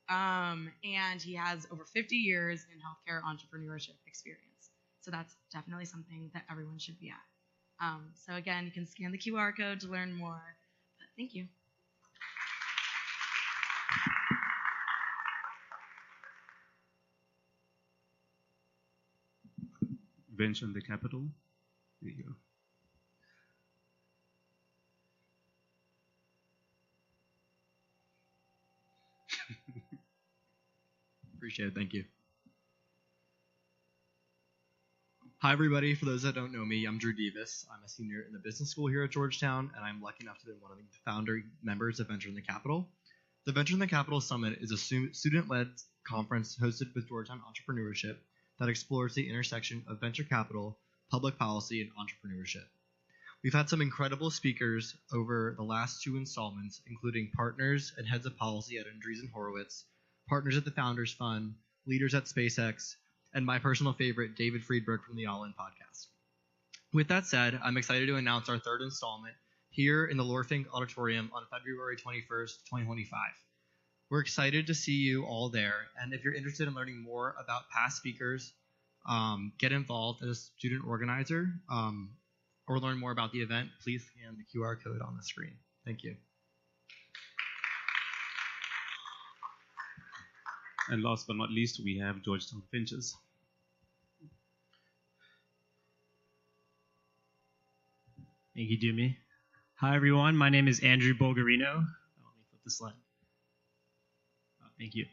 And he has over 50 years in healthcare entrepreneurship experience. So that's definitely something that everyone should be at. So again, you can scan the QR code to learn more. But thank you. Venture in the capital. There you go. Appreciate it. Thank you. Hi, everybody. For those that don't know me, I'm Drew Davis. I'm a senior in the business school here at Georgetown, and I'm lucky enough to be one of the founder members of Venture in the Capital. The Venture in the Capital Summit is a student-led conference hosted with Georgetown Entrepreneurship that explores the intersection of venture capital, public policy, and entrepreneurship. We've had some incredible speakers over the last 2 installments, including partners and heads of policy at Andreessen Horowitz, partners at the Founders Fund, leaders at SpaceX, and my personal favorite, David Friedberg from the All In podcast. With that said, I'm excited to announce our third installment here in the Lorfink Auditorium on February 21st, 2025. We're excited to see you all there, and if you're interested in learning more about past speakers, get involved as a student organizer, or learn more about the event, please scan the QR code on the screen. Thank you. And last but not least, we have Georgetown Finches. Thank you, Dumi. Hi, everyone. My name is Andrew Bulgarino. Let me flip the slide. Thank you.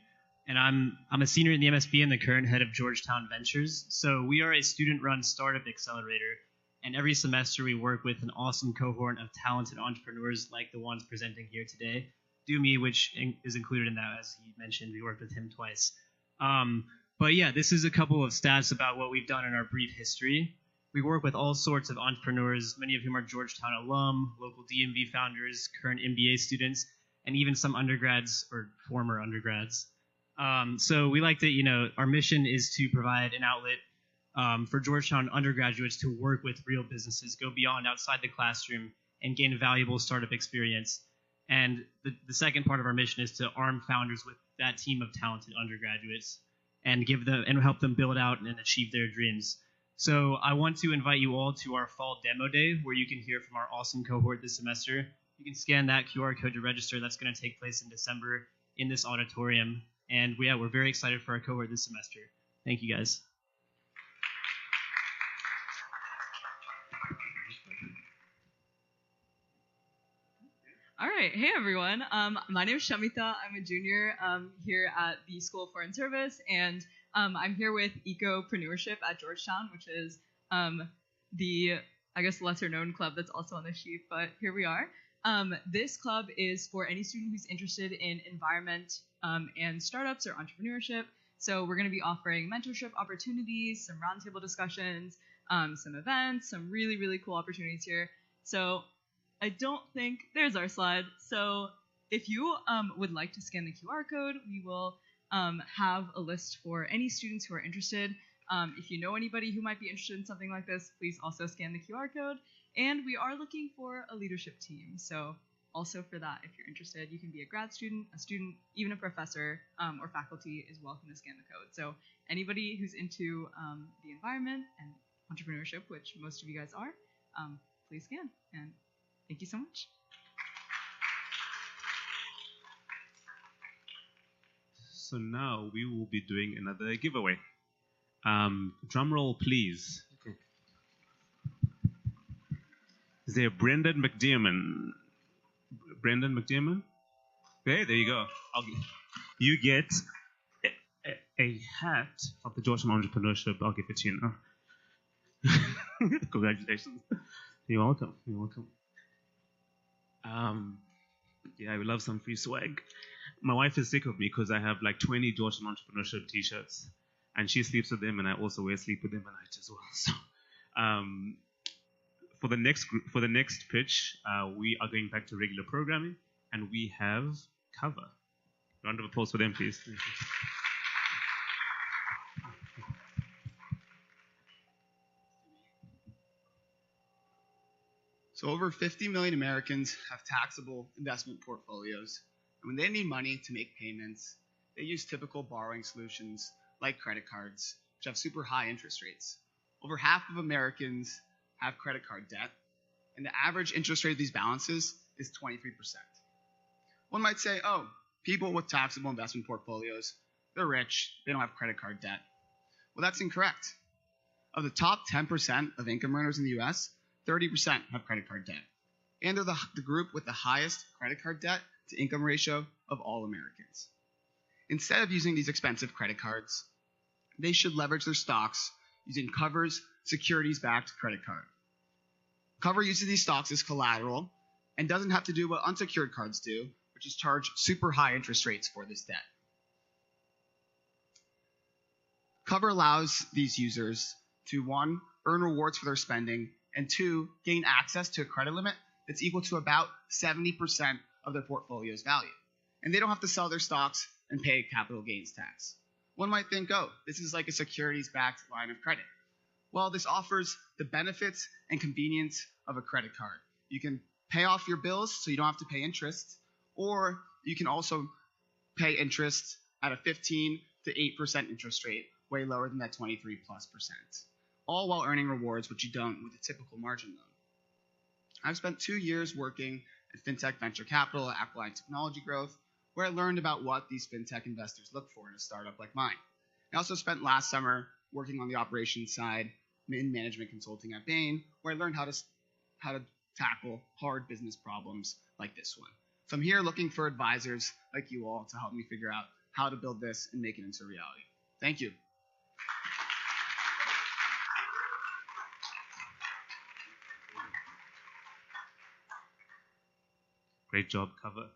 And I'm a senior in the MSB and the current head of Georgetown Ventures. So we are a student-run startup accelerator, and every semester we work with an awesome cohort of talented entrepreneurs like the ones presenting here today. Dumi, which is included in that, as he mentioned, we worked with him twice. But yeah, this is a couple of stats about what we've done in our brief history. We work with all sorts of entrepreneurs, many of whom are Georgetown alum, local DMV founders, current MBA students, and even some undergrads or former undergrads. So we like to, our mission is to provide an outlet for Georgetown undergraduates to work with real businesses, go beyond outside the classroom, and gain valuable startup experience. And the second part of our mission is to arm founders with that team of talented undergraduates and help them build out and achieve their dreams. So I want to invite you all to our fall demo day, where you can hear from our awesome cohort this semester. You can scan that QR code to register. That's going to take place in December in this auditorium. And we're very excited for our cohort this semester. Thank you, guys. All right. Hey, everyone. My name is Shamita. I'm a junior here at the School of Foreign Service, and I'm here with Ecopreneurship at Georgetown, which is the, I guess, lesser-known club that's also on the sheet, but here we are. This club is for any student who's interested in environment and startups or entrepreneurship. So we're going to be offering mentorship opportunities, some roundtable discussions, some events, some really, really cool opportunities here. So I don't think, there's our slide. So if you would like to scan the QR code, we will have a list for any students who are interested. If you know anybody who might be interested in something like this, please also scan the QR code. And we are looking for a leadership team. So also for that, if you're interested, you can be a grad student, even a professor or faculty is welcome to scan the code. So anybody who's into the environment and entrepreneurship, which most of you guys are, please scan. And thank you so much. So now we will be doing another giveaway. Drum roll, please. Okay. Is there Brendan McDearman? Brendan McDearman? Okay, there you go. You get a hat of the Georgetown Entrepreneurship. I'll give it to you now. Congratulations. You're welcome. You're welcome. Yeah, we love some free swag. My wife is sick of me because I have like 20 Georgetown Entrepreneurship t-shirts, and she sleeps with them, and I also sleep with them at night as well. So, for the next pitch, we are going back to regular programming, and we have cover. Round of applause for them, please. So over 50 million Americans have taxable investment portfolios, and when they need money to make payments, they use typical borrowing solutions like credit cards, which have super high interest rates. Over half of Americans have credit card debt, and the average interest rate of these balances is 23%. One might say, oh, people with taxable investment portfolios, they're rich, they don't have credit card debt. Well, that's incorrect. Of the top 10% of income earners in the US, 30% have credit card debt. And they're the group with the highest credit card debt to income ratio of all Americans. Instead of using these expensive credit cards, they should leverage their stocks using Cover's securities-backed credit card. Cover uses these stocks as collateral and doesn't have to do what unsecured cards do, which is charge super high interest rates for this debt. Cover allows these users to, 1, earn rewards for their spending, and 2, gain access to a credit limit that's equal to about 70% of their portfolio's value. And they don't have to sell their stocks and pay capital gains tax. One might think, oh, this is like a securities-backed line of credit. Well, this offers the benefits and convenience of a credit card. You can pay off your bills so you don't have to pay interest, or you can also pay interest at a 15 to 8% interest rate, way lower than that 23+%, all while earning rewards, which you don't with a typical margin loan. I've spent 2 years working at fintech venture capital at Aquiline Technology Growth, where I learned about what these fintech investors look for in a startup like mine. I also spent last summer working on the operations side in management consulting at Bain, where I learned how to tackle hard business problems like this one. So I'm here looking for advisors like you all to help me figure out how to build this and make it into reality. Thank you. Great job, cover.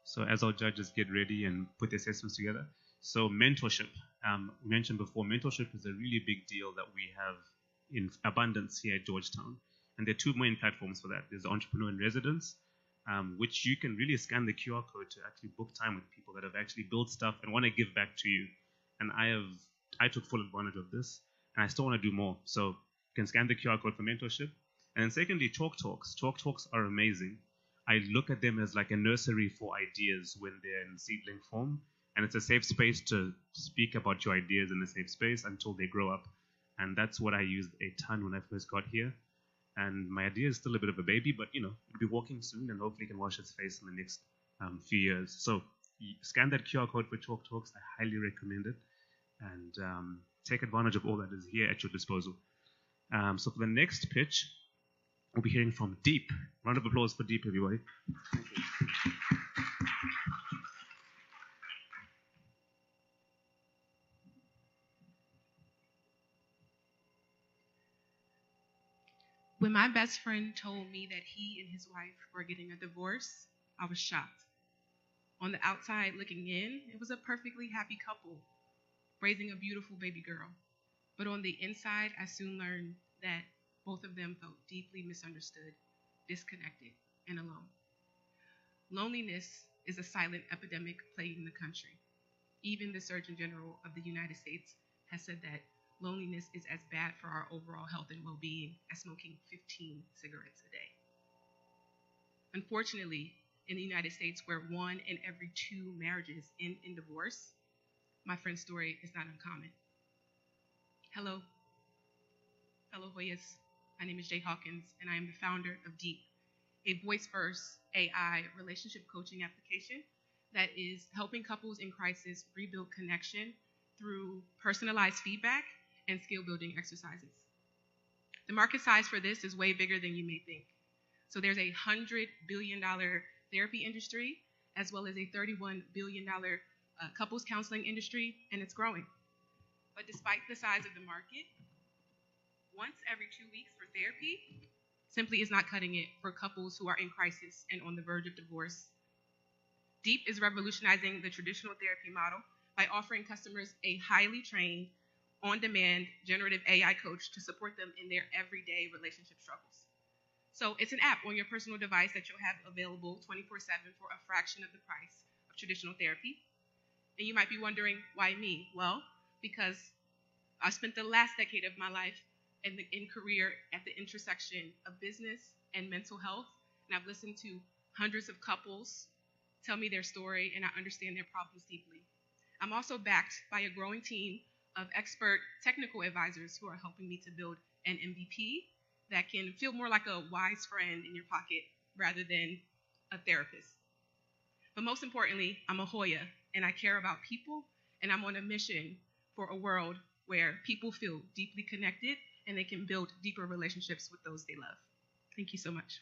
So as our judges get ready and put their assessments together, so mentorship. We mentioned before, mentorship is a really big deal that we have in abundance here at Georgetown. And there are two main platforms for that. There's Entrepreneur in Residence, which you can really scan the QR code to actually book time with people that have actually built stuff and want to give back to you. And I took full advantage of this, and I still want to do more. So you can scan the QR code for mentorship. And then secondly, Chalk Talks. Chalk Talks are amazing. I look at them as like a nursery for ideas when they're in seedling form. And it's a safe space to speak about your ideas in a safe space until they grow up. And that's what I used a ton when I first got here. And my idea is still a bit of a baby, but it'll be walking soon and hopefully can wash its face in the next few years. So scan that QR code for Chalk Talks. I highly recommend it. And take advantage of all that is here at your disposal. So for the next pitch, we'll be hearing from Deep. Round of applause for Deep, everybody. Thank you. When my best friend told me that he and his wife were getting a divorce, I was shocked. On the outside looking in, it was a perfectly happy couple, raising a beautiful baby girl. But on the inside, I soon learned that both of them felt deeply misunderstood, disconnected, and alone. Loneliness is a silent epidemic plaguing the country. Even the Surgeon General of the United States has said that loneliness is as bad for our overall health and well-being as smoking 15 cigarettes a day. Unfortunately, in the United States, where 1 in every 2 marriages end in divorce, my friend's story is not uncommon. Hello, fellow Hoyas. My name is Jay Hawkins, and I am the founder of Deep, a voice-first AI relationship coaching application that is helping couples in crisis rebuild connection through personalized feedback and skill-building exercises. The market size for this is way bigger than you may think. So there's a $100 billion therapy industry, as well as a $31 billion couples counseling industry, and it's growing. But despite the size of the market, once every 2 weeks for therapy simply is not cutting it for couples who are in crisis and on the verge of divorce. Deep is revolutionizing the traditional therapy model by offering customers a highly trained, on-demand generative AI coach to support them in their everyday relationship struggles. So it's an app on your personal device that you'll have available 24/7 for a fraction of the price of traditional therapy. And you might be wondering, why me? Well, because I spent the last decade of my life in career at the intersection of business and mental health, and I've listened to hundreds of couples tell me their story, and I understand their problems deeply. I'm also backed by a growing team of expert technical advisors who are helping me to build an MVP that can feel more like a wise friend in your pocket rather than a therapist. But most importantly, I'm a Hoya, and I care about people, and I'm on a mission for a world where people feel deeply connected and they can build deeper relationships with those they love. Thank you so much.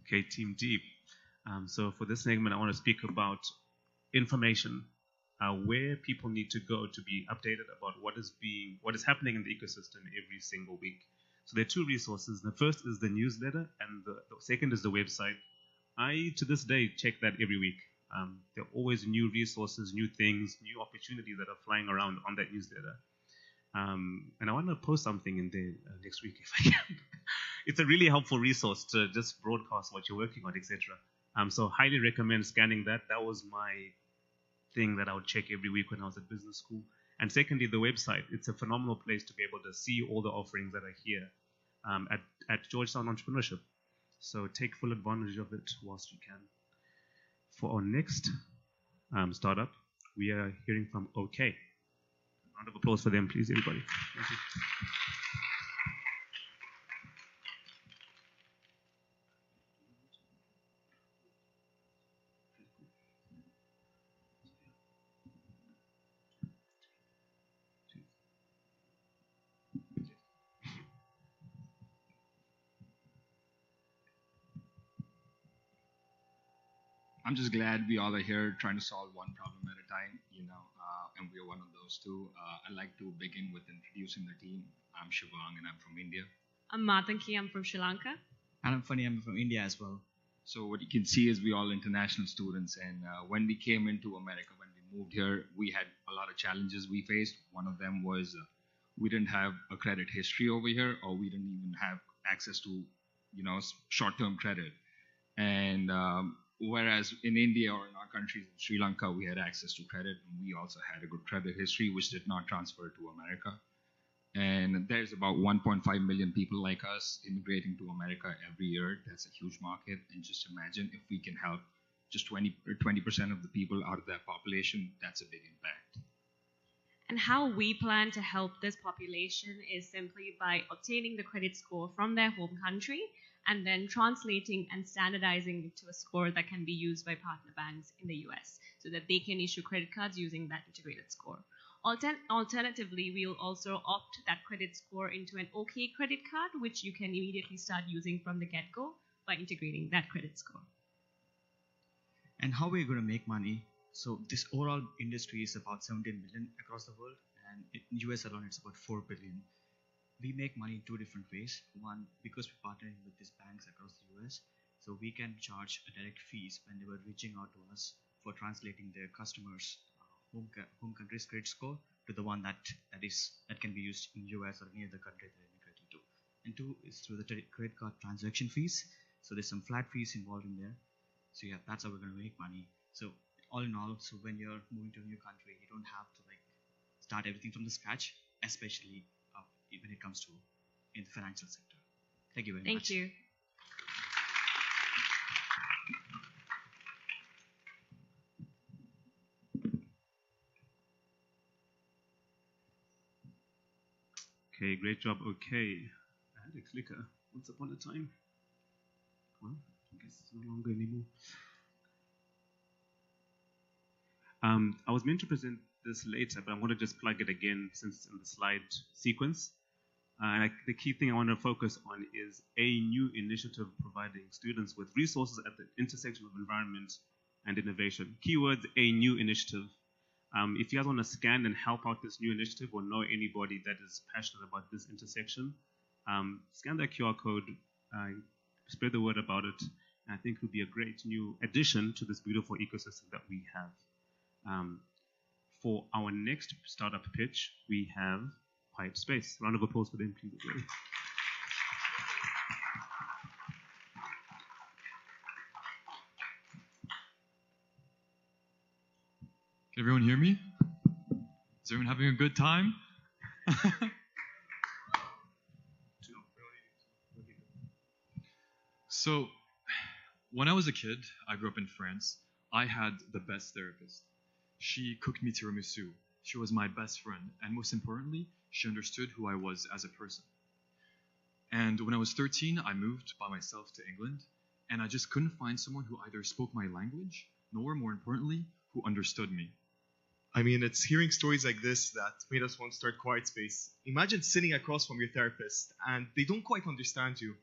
Okay, Team Deep. So for this segment, I want to speak about information, where people need to go to be updated about what is happening in the ecosystem every single week. So there are 2 resources. The first is the newsletter, and the second is the website. I, to this day, check that every week. There are always new resources, new things, new opportunities that are flying around on that newsletter. And I want to post something in there next week if I can. It's a really helpful resource to just broadcast what you're working on, etc. So highly recommend scanning that. That was my thing that I would check every week when I was at business school. And secondly, the website. It's a phenomenal place to be able to see all the offerings that are here at Georgetown Entrepreneurship. So take full advantage of it whilst you can. For our next startup, we are hearing from OK. Round of applause for them, please, everybody. Thank you. I'm just glad we all are here trying to solve one problem at a time, and we are one of those two. I'd like to begin with introducing the team. I'm Shivang, and I'm from India. I'm Matanki, I'm from Sri Lanka. And I'm Funny, I'm from India as well. So what you can see is we all international students, and when we came into America, when we moved here, we had a lot of challenges we faced. One of them was we didn't have a credit history over here, or we didn't even have access to, short-term credit. And whereas in India or in our countries, in Sri Lanka, we had access to credit, and we also had a good credit history, which did not transfer to America. And there's about 1.5 million people like us immigrating to America every year. That's a huge market. And just imagine if we can help just 20% of the people out of that population, that's a big impact. And how we plan to help this population is simply by obtaining the credit score from their home country and then translating and standardizing it to a score that can be used by partner banks in the US so that they can issue credit cards using that integrated score. Alternatively, we'll also opt that credit score into an OK credit card, which you can immediately start using from the get-go by integrating that credit score. And how we're going to make money? So this overall industry is about 17 billion across the world, and in US alone it's about 4 billion. We make money in two different ways. One, because we're partnering with these banks across the US, so we can charge a direct fees when they were reaching out to us for translating their customers' home country's credit score to the one that can be used in US or any other country they're immigrating to. And two is through the credit card transaction fees. So there's some flat fees involved in there. So yeah, that's how we're going to make money. So all in all, so when you're moving to a new country, you don't have to start everything from the scratch, especially when it comes to in the financial sector. Thank you very much. Thank you. Okay, great job. Okay, Alex Licker, once upon a time. Well, I guess it's no longer anymore. I was meant to present this later, but I'm going to just plug it again since it's in the slide sequence. The key thing I want to focus on is a new initiative providing students with resources at the intersection of environment and innovation. Keywords, a new initiative. If you guys want to scan and help out this new initiative or know anybody that is passionate about this intersection, scan that QR code, spread the word about it, and I think it would be a great new addition to this beautiful ecosystem that we have. For our next startup pitch, we have QuietSpace. Round of applause for them, please. Can everyone hear me? Is everyone having a good time? So, when I was a kid, I grew up in France. I had the best therapist. She cooked me tiramisu. She was my best friend. And most importantly, she understood who I was as a person. And when I was 13, I moved by myself to England. And I just couldn't find someone who either spoke my language, nor, more importantly, who understood me. I mean, it's hearing stories like this that made us want to start QuietSpace. Imagine sitting across from your therapist and they don't quite understand you.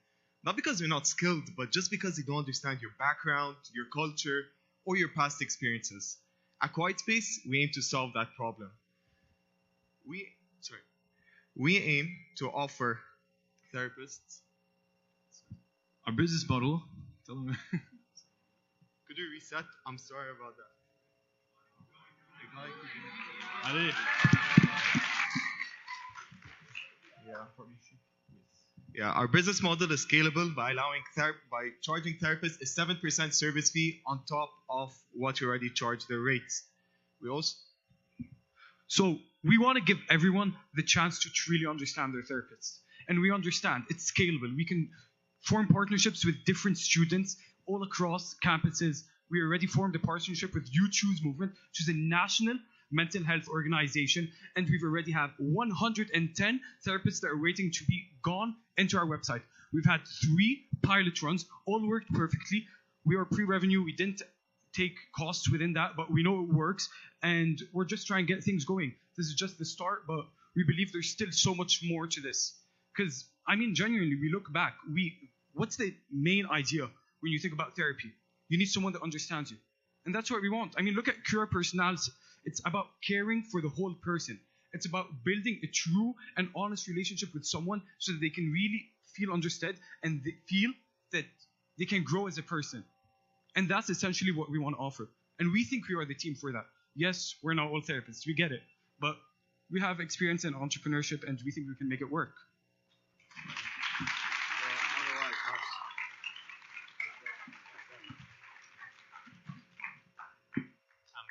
Not because you're not skilled, but just because they don't understand your background, your culture, or your past experiences. At QuietSpace, we aim to solve that problem. We aim to offer therapists. Our business model. Could you reset? I'm sorry about that. Allez. Yeah. Yeah, our business model is scalable by by charging therapists a 7% service fee on top of what you already charge their rates. We also So we want to give everyone the chance to truly understand their therapists. And we understand it's scalable. We can form partnerships with different students all across campuses. We already formed a partnership with You Choose Movement, which is a national mental health organization. And we've already have 110 therapists that are waiting to be gone into our website. We've had 3 pilot runs, all worked perfectly. We are pre-revenue. We didn't take costs within that, but we know it works, and we're just trying to get things going. This is just the start, but we believe there's still so much more to this. Because, I mean, genuinely, we look back, what's the main idea when you think about therapy? You need someone that understands you. And that's what we want. I mean, look at QuietSpace. It's about caring for the whole person. It's about building a true and honest relationship with someone so that they can really feel understood and they feel that they can grow as a person. And that's essentially what we want to offer. And we think we are the team for that. Yes, we're not all therapists, we get it. But we have experience in entrepreneurship and we think we can make it work.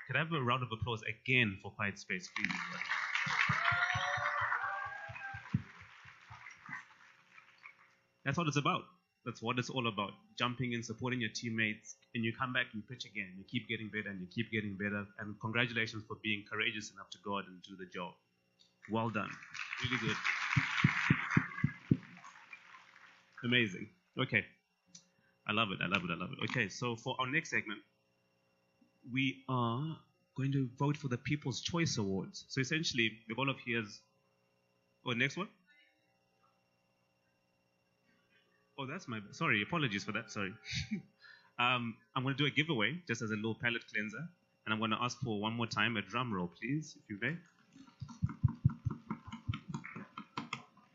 Could I have a round of applause again for QuietSpace, please? That's what it's about. That's what it's all about. Jumping in, supporting your teammates, and you come back and pitch again. You keep getting better and you keep getting better. And congratulations for being courageous enough to go out and do the job. Well done. Really good. Amazing. Okay. I love it. I love it. I love it. Okay, so for our next segment, we are going to vote for the People's Choice Awards. So essentially, the goal of here is... Oh, next one? Oh, that's my... Sorry, apologies for that. Sorry. I'm going to do a giveaway, just as a little palate cleanser. And I'm going to ask for one more time a drum roll, please, if you may.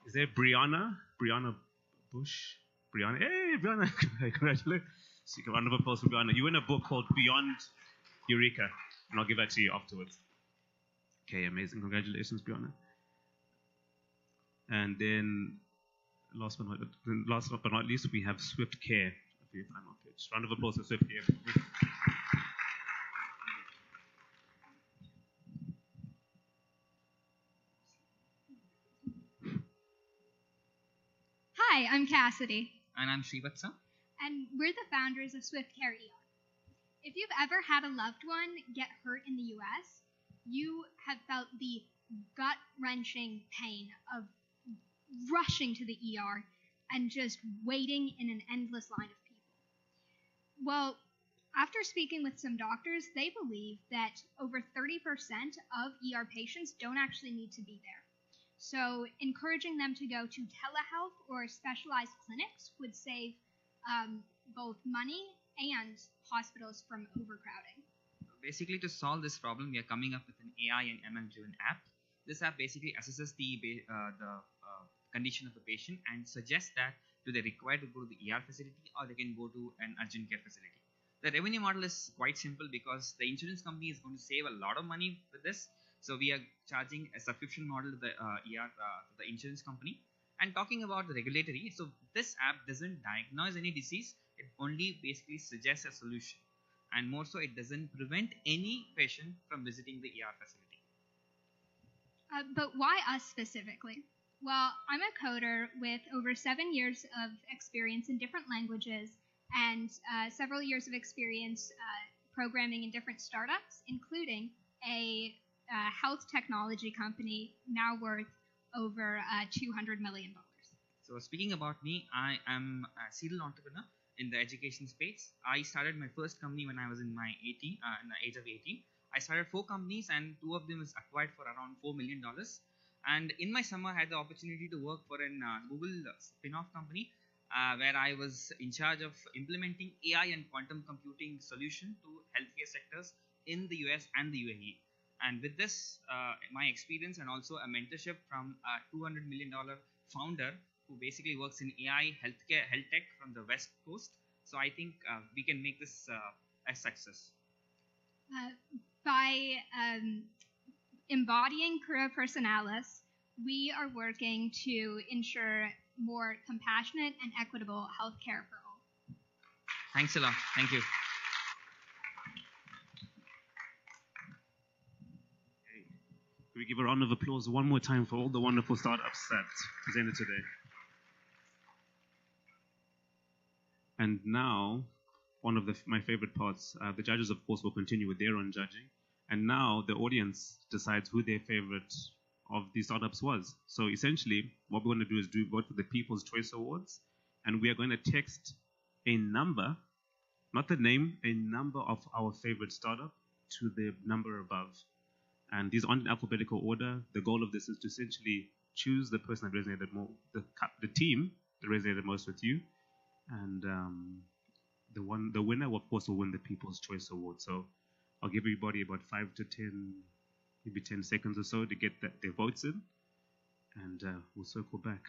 Is there Brianna? Brianna Bush? Brianna? Hey, Brianna! Congratulations. So you can round of applause for Brianna. You win a book called Beyond Eureka, and I'll give that to you afterwards. Okay, amazing. Congratulations, Brianna. And then, last but not least, we have Swift Care for your final pitch. Round of applause for Swift Care. Hi, I'm Cassidy, And I'm Srivatsa. and we're the founders of Swift Care ER. If you've ever had a loved one get hurt in the US, you have felt the gut-wrenching pain of rushing to the ER and just waiting in an endless line of people. Well, after speaking with some doctors, they believe that over 30% of ER patients don't actually need to be there. So encouraging them to go to telehealth or specialized clinics would save both money and hospitals from overcrowding. Basically, to solve this problem, we are coming up with an AI and ML-driven app. This app basically assesses the condition of the patient and suggests that do they require to go to the ER facility or they can go to an urgent care facility. The revenue model is quite simple because the insurance company is going to save a lot of money with this. So we are charging a subscription model to the the insurance company. And talking about the regulatory, so this app doesn't diagnose any disease. It only basically suggests a solution. And more so, it doesn't prevent any patient from visiting the ER facility. But why us specifically? Well, I'm a coder with over 7 years of experience in different languages and several years of experience programming in different startups, including a health technology company now worth over $200 million. So speaking about me, I am a serial entrepreneur in the education space. I started my first company when I was in the age of 18. I started 4 companies and 2 of them was acquired for around $4 million. And in my summer, I had the opportunity to work for a Google spin-off company where I was in charge of implementing AI and quantum computing solution to healthcare sectors in the US and the UAE. And with this, my experience and also a mentorship from a $200 million founder who basically works in AI, health tech from the West Coast. So I think we can make this a success. By embodying Career Personalis, we are working to ensure more compassionate and equitable healthcare for all. Thanks a lot. Thank you. Can we give a round of applause one more time for all the wonderful startups that presented today? And now, one of my favorite parts, the judges, of course, will continue with their own judging. And now the audience decides who their favorite of these startups was. So essentially, what we're going to do is vote for the People's Choice Awards. And we are going to text a number, not the name, a number of our favorite startup to the number above. And these aren't in alphabetical order. The goal of this is to essentially choose the person that resonated more, the team that resonated most with you. And the winner, of course, will win the People's Choice Award. So I'll give everybody about 5 to 10, maybe 10 seconds or so to get their votes in. And we'll circle back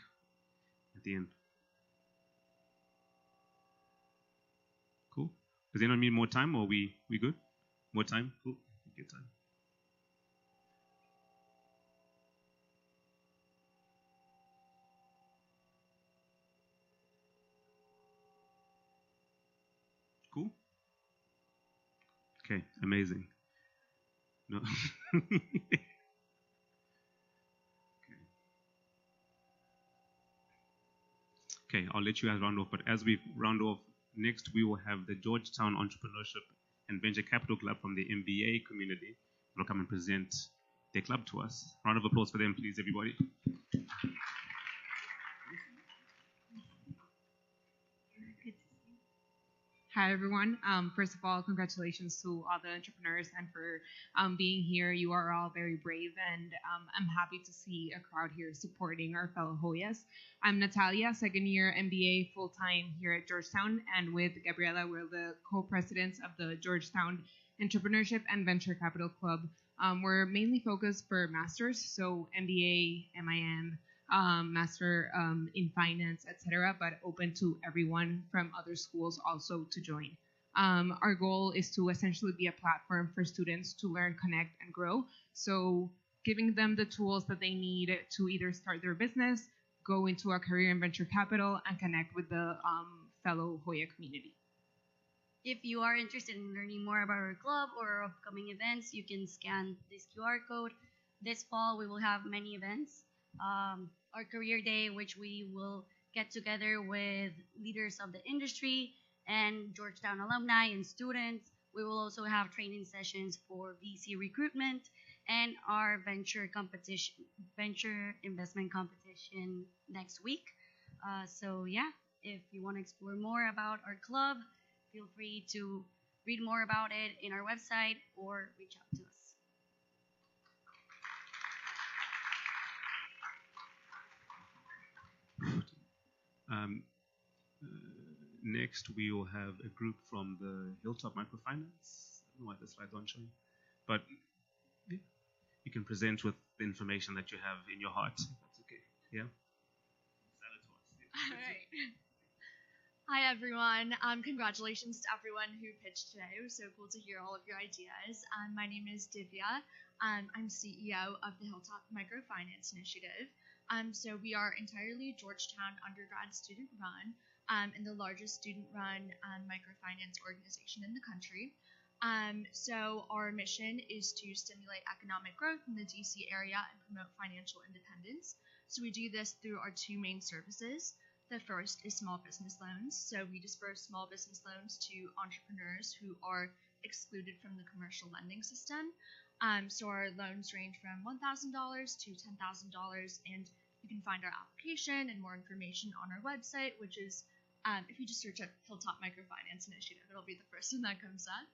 at the end. Cool. Does anyone need more time, or we good? More time? Cool. Get time. Cool. Okay, amazing. No. Okay, I'll let you guys round off. But as we round off, next we will have the Georgetown Entrepreneurship and Venture Capital Club from the MBA community. They'll come and present their club to us. Round of applause for them, please, everybody. Hi, everyone. First of all, congratulations to all the entrepreneurs and for being here. You are all very brave, and I'm happy to see a crowd here supporting our fellow Hoyas. I'm Natalia, second year MBA full-time here at Georgetown, and with Gabriela, we're the co-presidents of the Georgetown Entrepreneurship and Venture Capital Club. We're mainly focused for masters, so MBA, MIM, master in finance, etc., but open to everyone from other schools also to join. Our goal is to essentially be a platform for students to learn, connect, and grow. So giving them the tools that they need to either start their business, go into a career in venture capital, and connect with the fellow Hoya community. If you are interested in learning more about our club or our upcoming events, you can scan this QR code. This fall, we will have many events. Our career day, which we will get together with leaders of the industry and Georgetown alumni and students. We will also have training sessions for VC recruitment and our venture investment competition next week. So yeah, if you want to explore more about our club, feel free to read more about it in our website or reach out to us. Next, we will have a group from the Hilltop Microfinance. I don't know why the slides aren't showing, but you can present with the information that you have in your heart. If that's okay. Yeah. All right. Hi, everyone. Congratulations to everyone who pitched today. It was so cool to hear all of your ideas. My name is Divya. I'm CEO of the Hilltop Microfinance Initiative. So we are entirely Georgetown undergrad student run and the largest student run microfinance organization in the country. So our mission is to stimulate economic growth in the DC area and promote financial independence. So we do this through our two main services. The first is small business loans. So we disperse small business loans to entrepreneurs who are excluded from the commercial lending system. So our loans range from $1,000 to $10,000, and you can find our application and more information on our website, which is, if you just search up Hilltop Microfinance Initiative, it'll be the first one that comes up.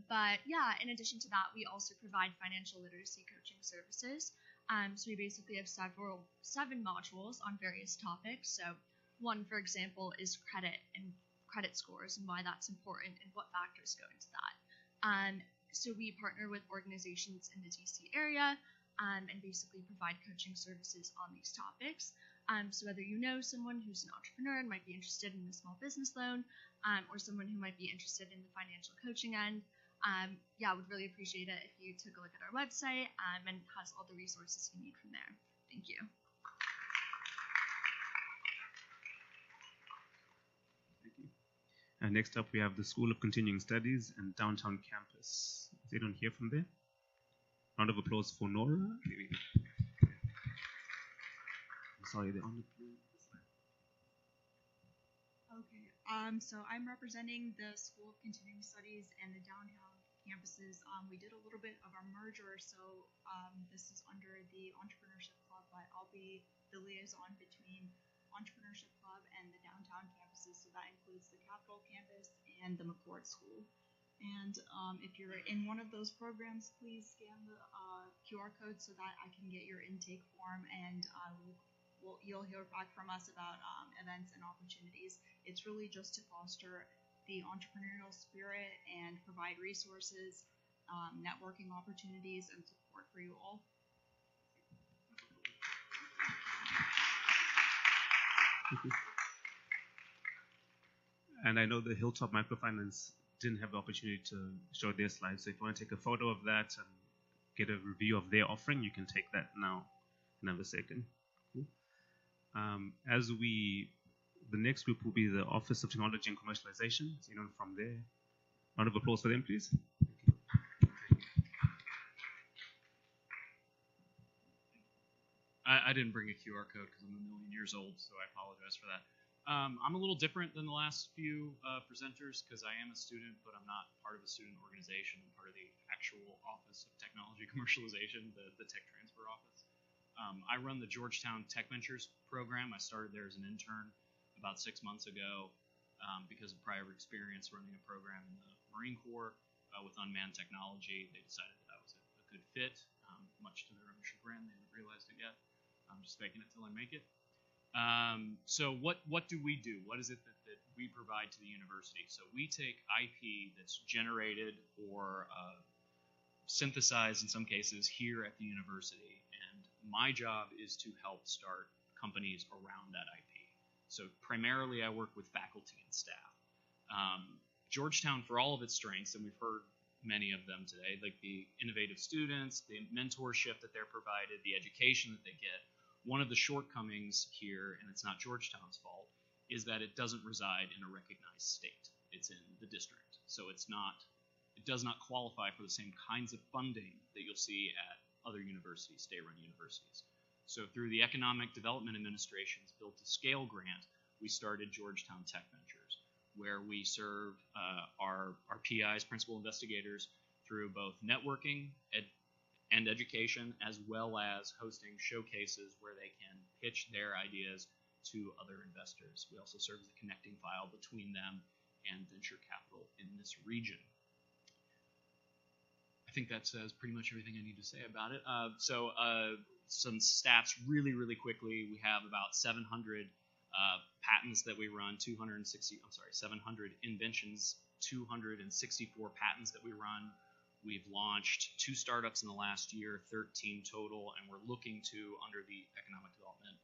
But yeah, in addition to that, we also provide financial literacy coaching services. So we basically have seven modules on various topics. So one, for example, is credit and credit scores and why that's important and what factors go into that. So we partner with organizations in the DC area and basically provide coaching services on these topics. So whether you know someone who's an entrepreneur and might be interested in a small business loan, or someone who might be interested in the financial coaching end, yeah, I would really appreciate it if you took a look at our website and it has all the resources you need from there. Thank you. And next up, we have the School of Continuing Studies and Downtown Campus. Is anyone here from there? Round of applause for Nora. Sorry, they're on the Okay, so I'm representing the School of Continuing Studies and the downtown campuses. We did a little bit of our merger, so this is under the Entrepreneurship Club, but I'll be the liaison between Entrepreneurship Club and the downtown campuses, so that includes the Capitol campus and the McCord School. And if you're in one of those programs, please scan the QR code so that I can get your intake form, and you'll hear back from us about events and opportunities. It's really just to foster the entrepreneurial spirit and provide resources, networking opportunities, and support for you all. And I know the Hilltop Microfinance didn't have the opportunity to show their slides, so if you want to take a photo of that and get a review of their offering, you can take that now in a second. Cool. The next group will be the Office of Technology and Commercialization. So, from there, round of applause for them, please. I didn't bring a QR code because I'm a million years old, so I apologize for that. I'm a little different than the last few presenters because I am a student, but I'm not part of a student organization. I'm part of the actual Office of Technology Commercialization, the Tech Transfer Office. I run the Georgetown Tech Ventures program. I started there as an intern about 6 months ago because of prior experience running a program in the Marine Corps with unmanned technology. They decided that I was a good fit, much to their own chagrin. They haven't realized it yet. I'm just faking it till I make it. So what do we do? What is it that we provide to the university? So we take IP that's generated or synthesized in some cases here at the university, and my job is to help start companies around that IP. So primarily I work with faculty and staff. Georgetown, for all of its strengths, and we've heard many of them today, like the innovative students, the mentorship that they're provided, the education that they get, one of the shortcomings here, and it's not Georgetown's fault, is that it doesn't reside in a recognized state. It's in the district. So it does not qualify for the same kinds of funding that you'll see at other universities, state-run universities. So through the Economic Development Administration's Build to Scale grant, we started Georgetown Tech Ventures, where we serve our PIs, principal investigators, through both networking and education, as well as hosting showcases where they can pitch their ideas to other investors. We also serve as a connecting file between them and venture capital in this region. I think that says pretty much everything I need to say about it. Some stats really, really quickly. We have about 700 patents that we run, 700 inventions, 264 patents that we run. We've launched 2 startups in the last year, 13 total, and we're looking to, under the Economic Development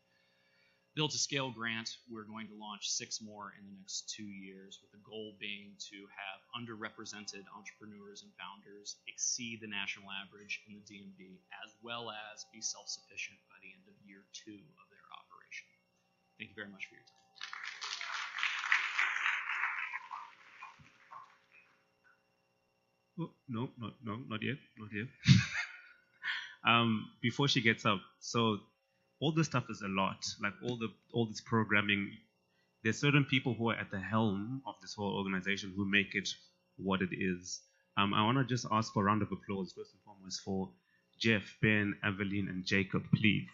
Build to Scale grant, we're going to launch 6 more in the next 2 years, with the goal being to have underrepresented entrepreneurs and founders exceed the national average in the DMV, as well as be self-sufficient by the end of year 2 of their operation. Thank you very much for your time. Oh, no, not yet. Before she gets up, so all this stuff is a lot. Like all this programming, there's certain people who are at the helm of this whole organization who make it what it is. I want to just ask for a round of applause first and foremost for Jeff, Ben, Evelyn, and Jacob, please.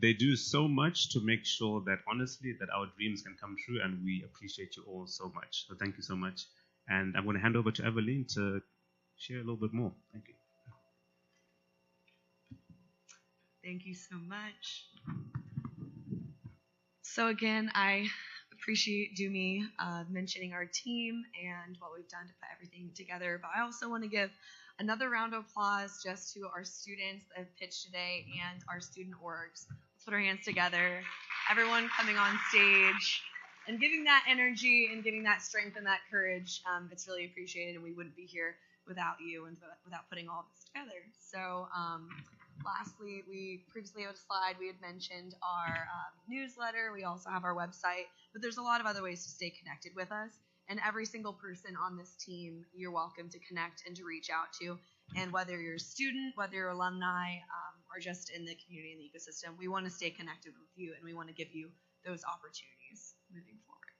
They do so much to make sure that, honestly, that our dreams can come true, and we appreciate you all so much. So thank you so much. And I'm going to hand over to Evelyn to share a little bit more. Thank you. Thank you so much. So again, I appreciate Dumi mentioning our team and what we've done to put everything together. But I also want to give another round of applause just to our students that have pitched today and our student orgs. Let's put our hands together. Everyone coming on stage and giving that energy and giving that strength and that courage. It's really appreciated, and we wouldn't be here without you and without putting all this together. So Lastly, we previously had a slide. We had mentioned our newsletter. We also have our website, but there's a lot of other ways to stay connected with us. And every single person on this team, you're welcome to connect and to reach out to. And whether you're a student, whether you're alumni, or just in the community and the ecosystem, we want to stay connected with you, and we want to give you those opportunities moving forward.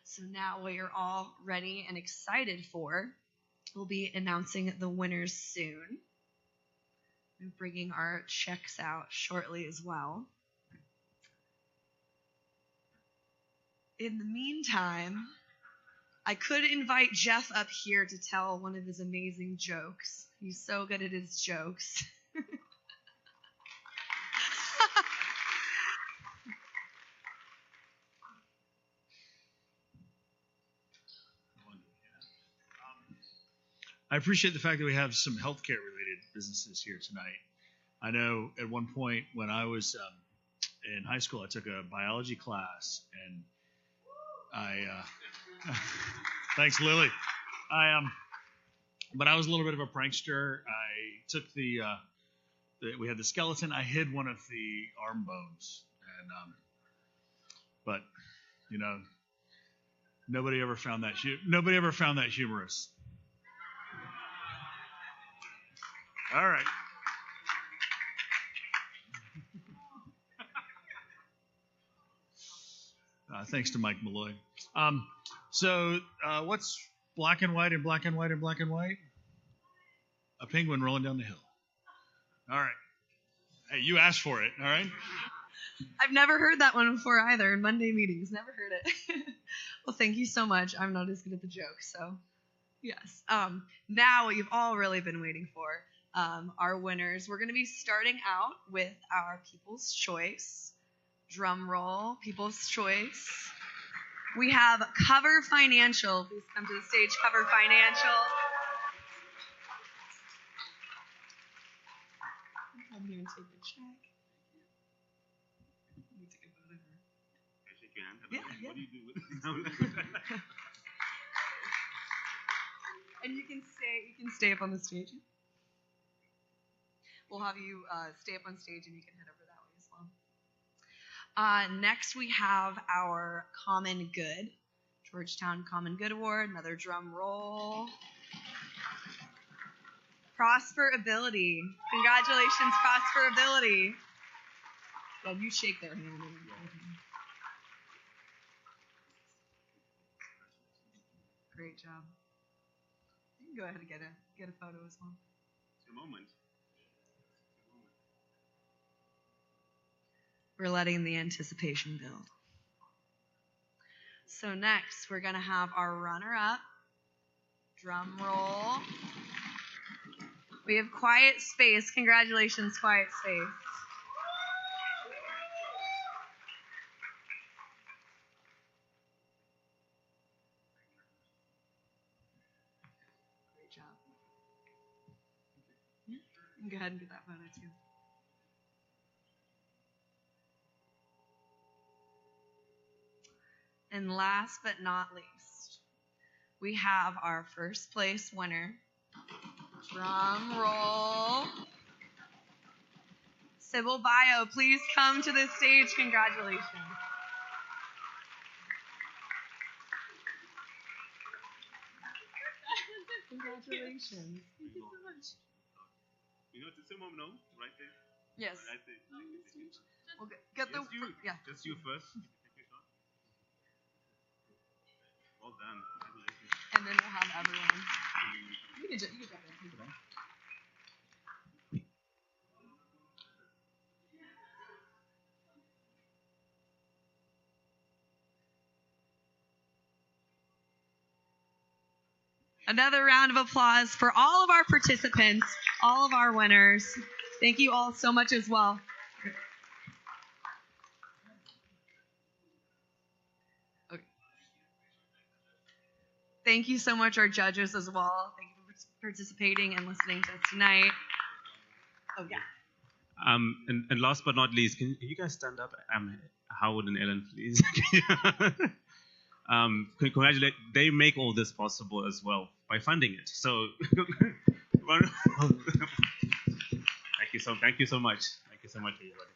So now what you're all ready and excited for, we'll be announcing the winners soon. I'm bringing our checks out shortly as well. In the meantime, I could invite Jeff up here to tell one of his amazing jokes. He's so good at his jokes. I appreciate the fact that we have some healthcare related businesses here tonight. I know at one point when I was in high school, I took a biology class, and thanks, Lily. But I was a little bit of a prankster. I took we had the skeleton. I hid one of the arm bones, and but you know, nobody ever found that humorous. All right. Thanks to Mike Malloy. So what's black and white and black and white and black and white? A penguin rolling down the hill. All right. Hey, you asked for it, all right? I've never heard that one before either in Monday meetings. Never heard it. Well, thank you so much. I'm not as good at the jokes, so yes. Now what you've all really been waiting for, our winners. We're going to be starting out with our People's Choice. Drum roll, People's Choice. We have Cover Financial. Please come to the stage, Cover Financial. Come here and take a check. Let me take a photo of her. Can I shake your hand? Yeah. What do you do with it? And you can stay up on the stage. We'll have you stay up on stage, and you can head over that way as well. Next, we have our Common Good, Georgetown Common Good Award. Another drum roll. ProsperAbility. Congratulations, ProsperAbility. Yeah, you shake their hand. Great job. You can go ahead and get a photo as well. It's a moment. We're letting the anticipation build. So next, we're going to have our runner-up. Drum roll. We have QuietSpace. Congratulations, QuietSpace. Great job. Yeah, you can go ahead and get that photo too. And last but not least, we have our first place winner. Drum roll. Sibyl Bio, please come to the stage. Congratulations. Congratulations. Thank you so much. You know, just a moment, no? Right there? Yes. Right there. We'll get the... Yeah. Just you first. Well done. Congratulations. And then we'll have everyone. You can jump in. Another round of applause for all of our participants, all of our winners. Thank you all so much as well. Okay. Thank you so much, our judges as well. Thank you for participating and listening to us tonight. Oh, yeah. And last but not least, can you guys stand up? Howard and Ellen, please. Congratulate. They make all this possible as well by funding it. So, thank you Thank you so much. Thank you so much, everybody.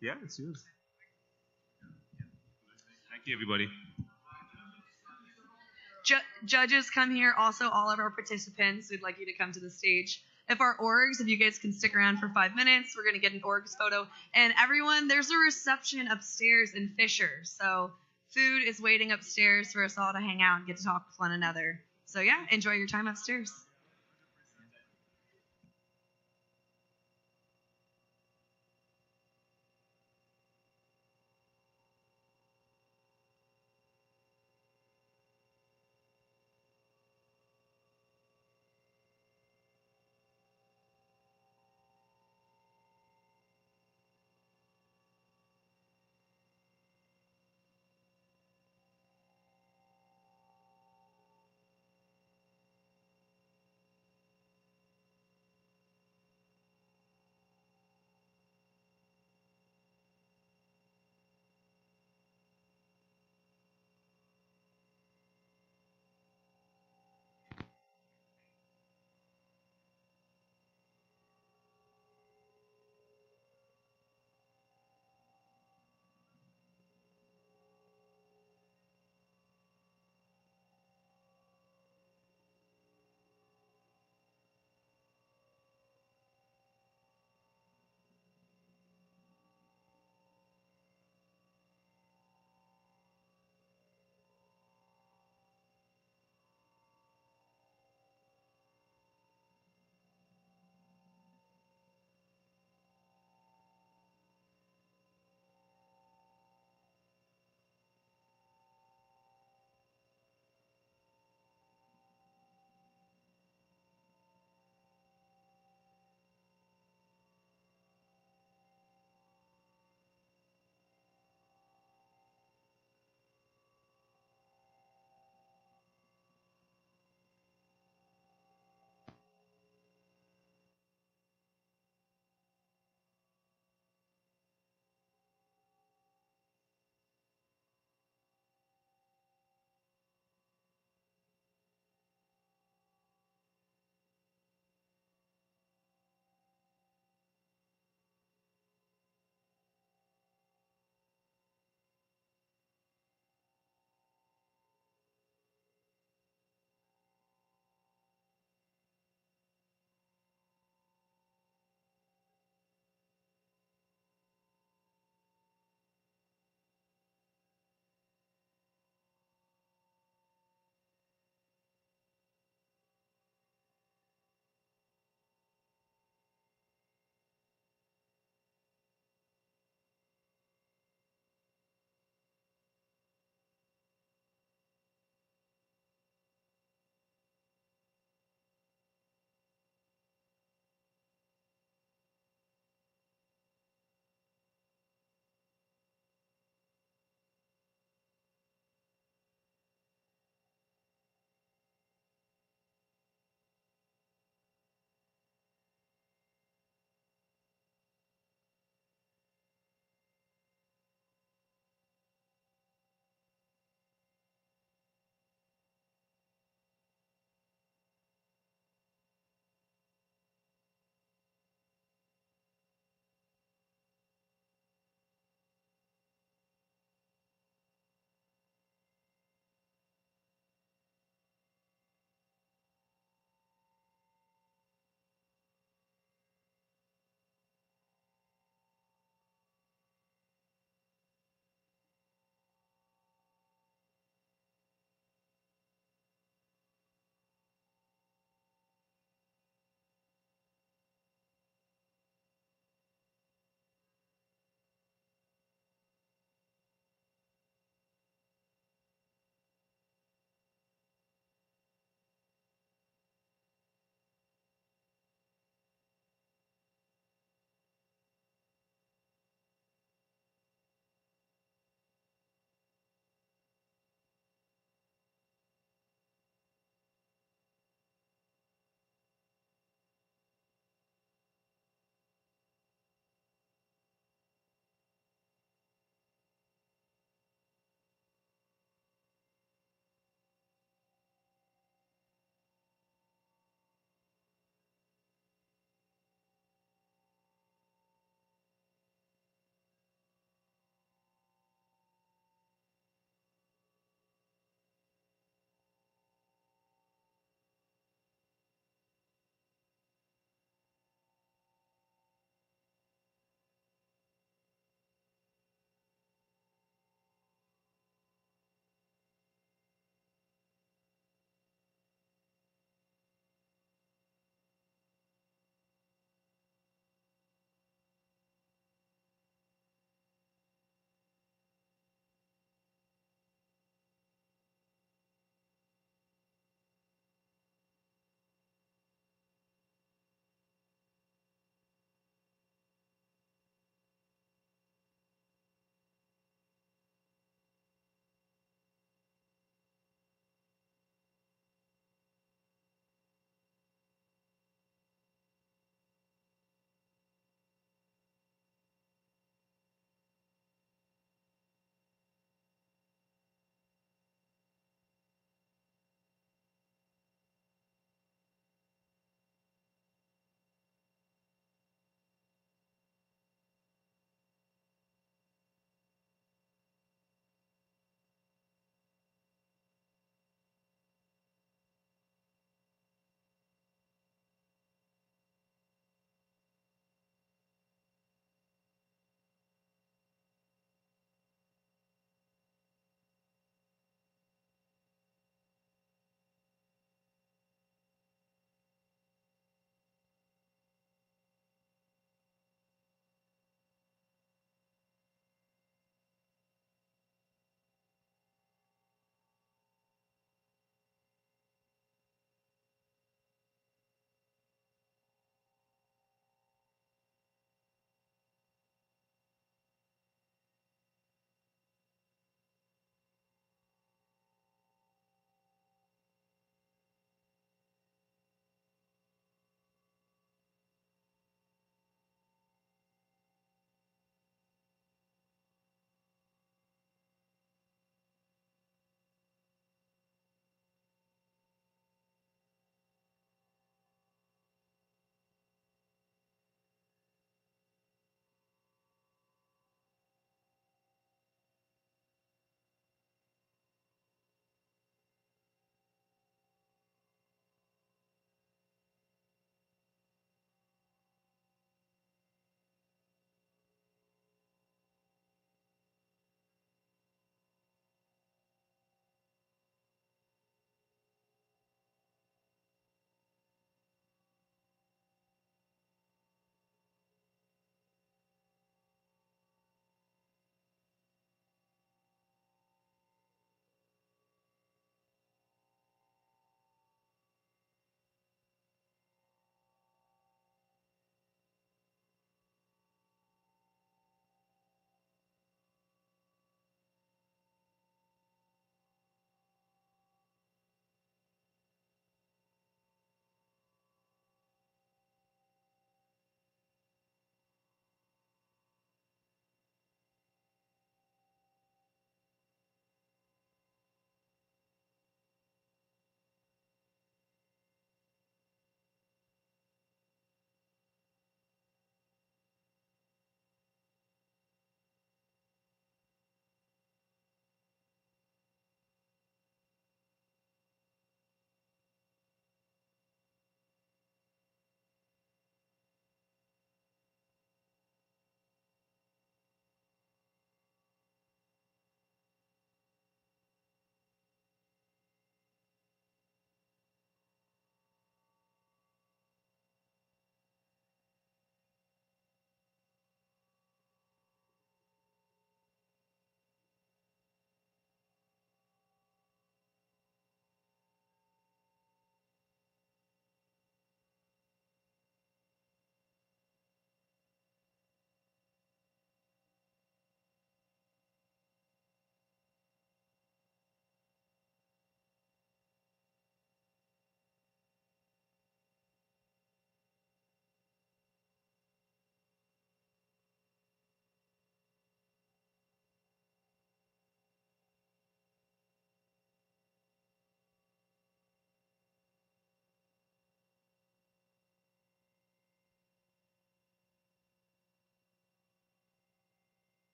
Yeah, it's yours. Thank you, everybody. Judges, come here. Also, all of our participants, we'd like you to come to the stage. If our orgs, if you guys can stick around for 5 minutes, we're going to get an orgs photo. And everyone, there's a reception upstairs in Fisher. So food is waiting upstairs for us all to hang out and get to talk with one another. So yeah, enjoy your time upstairs.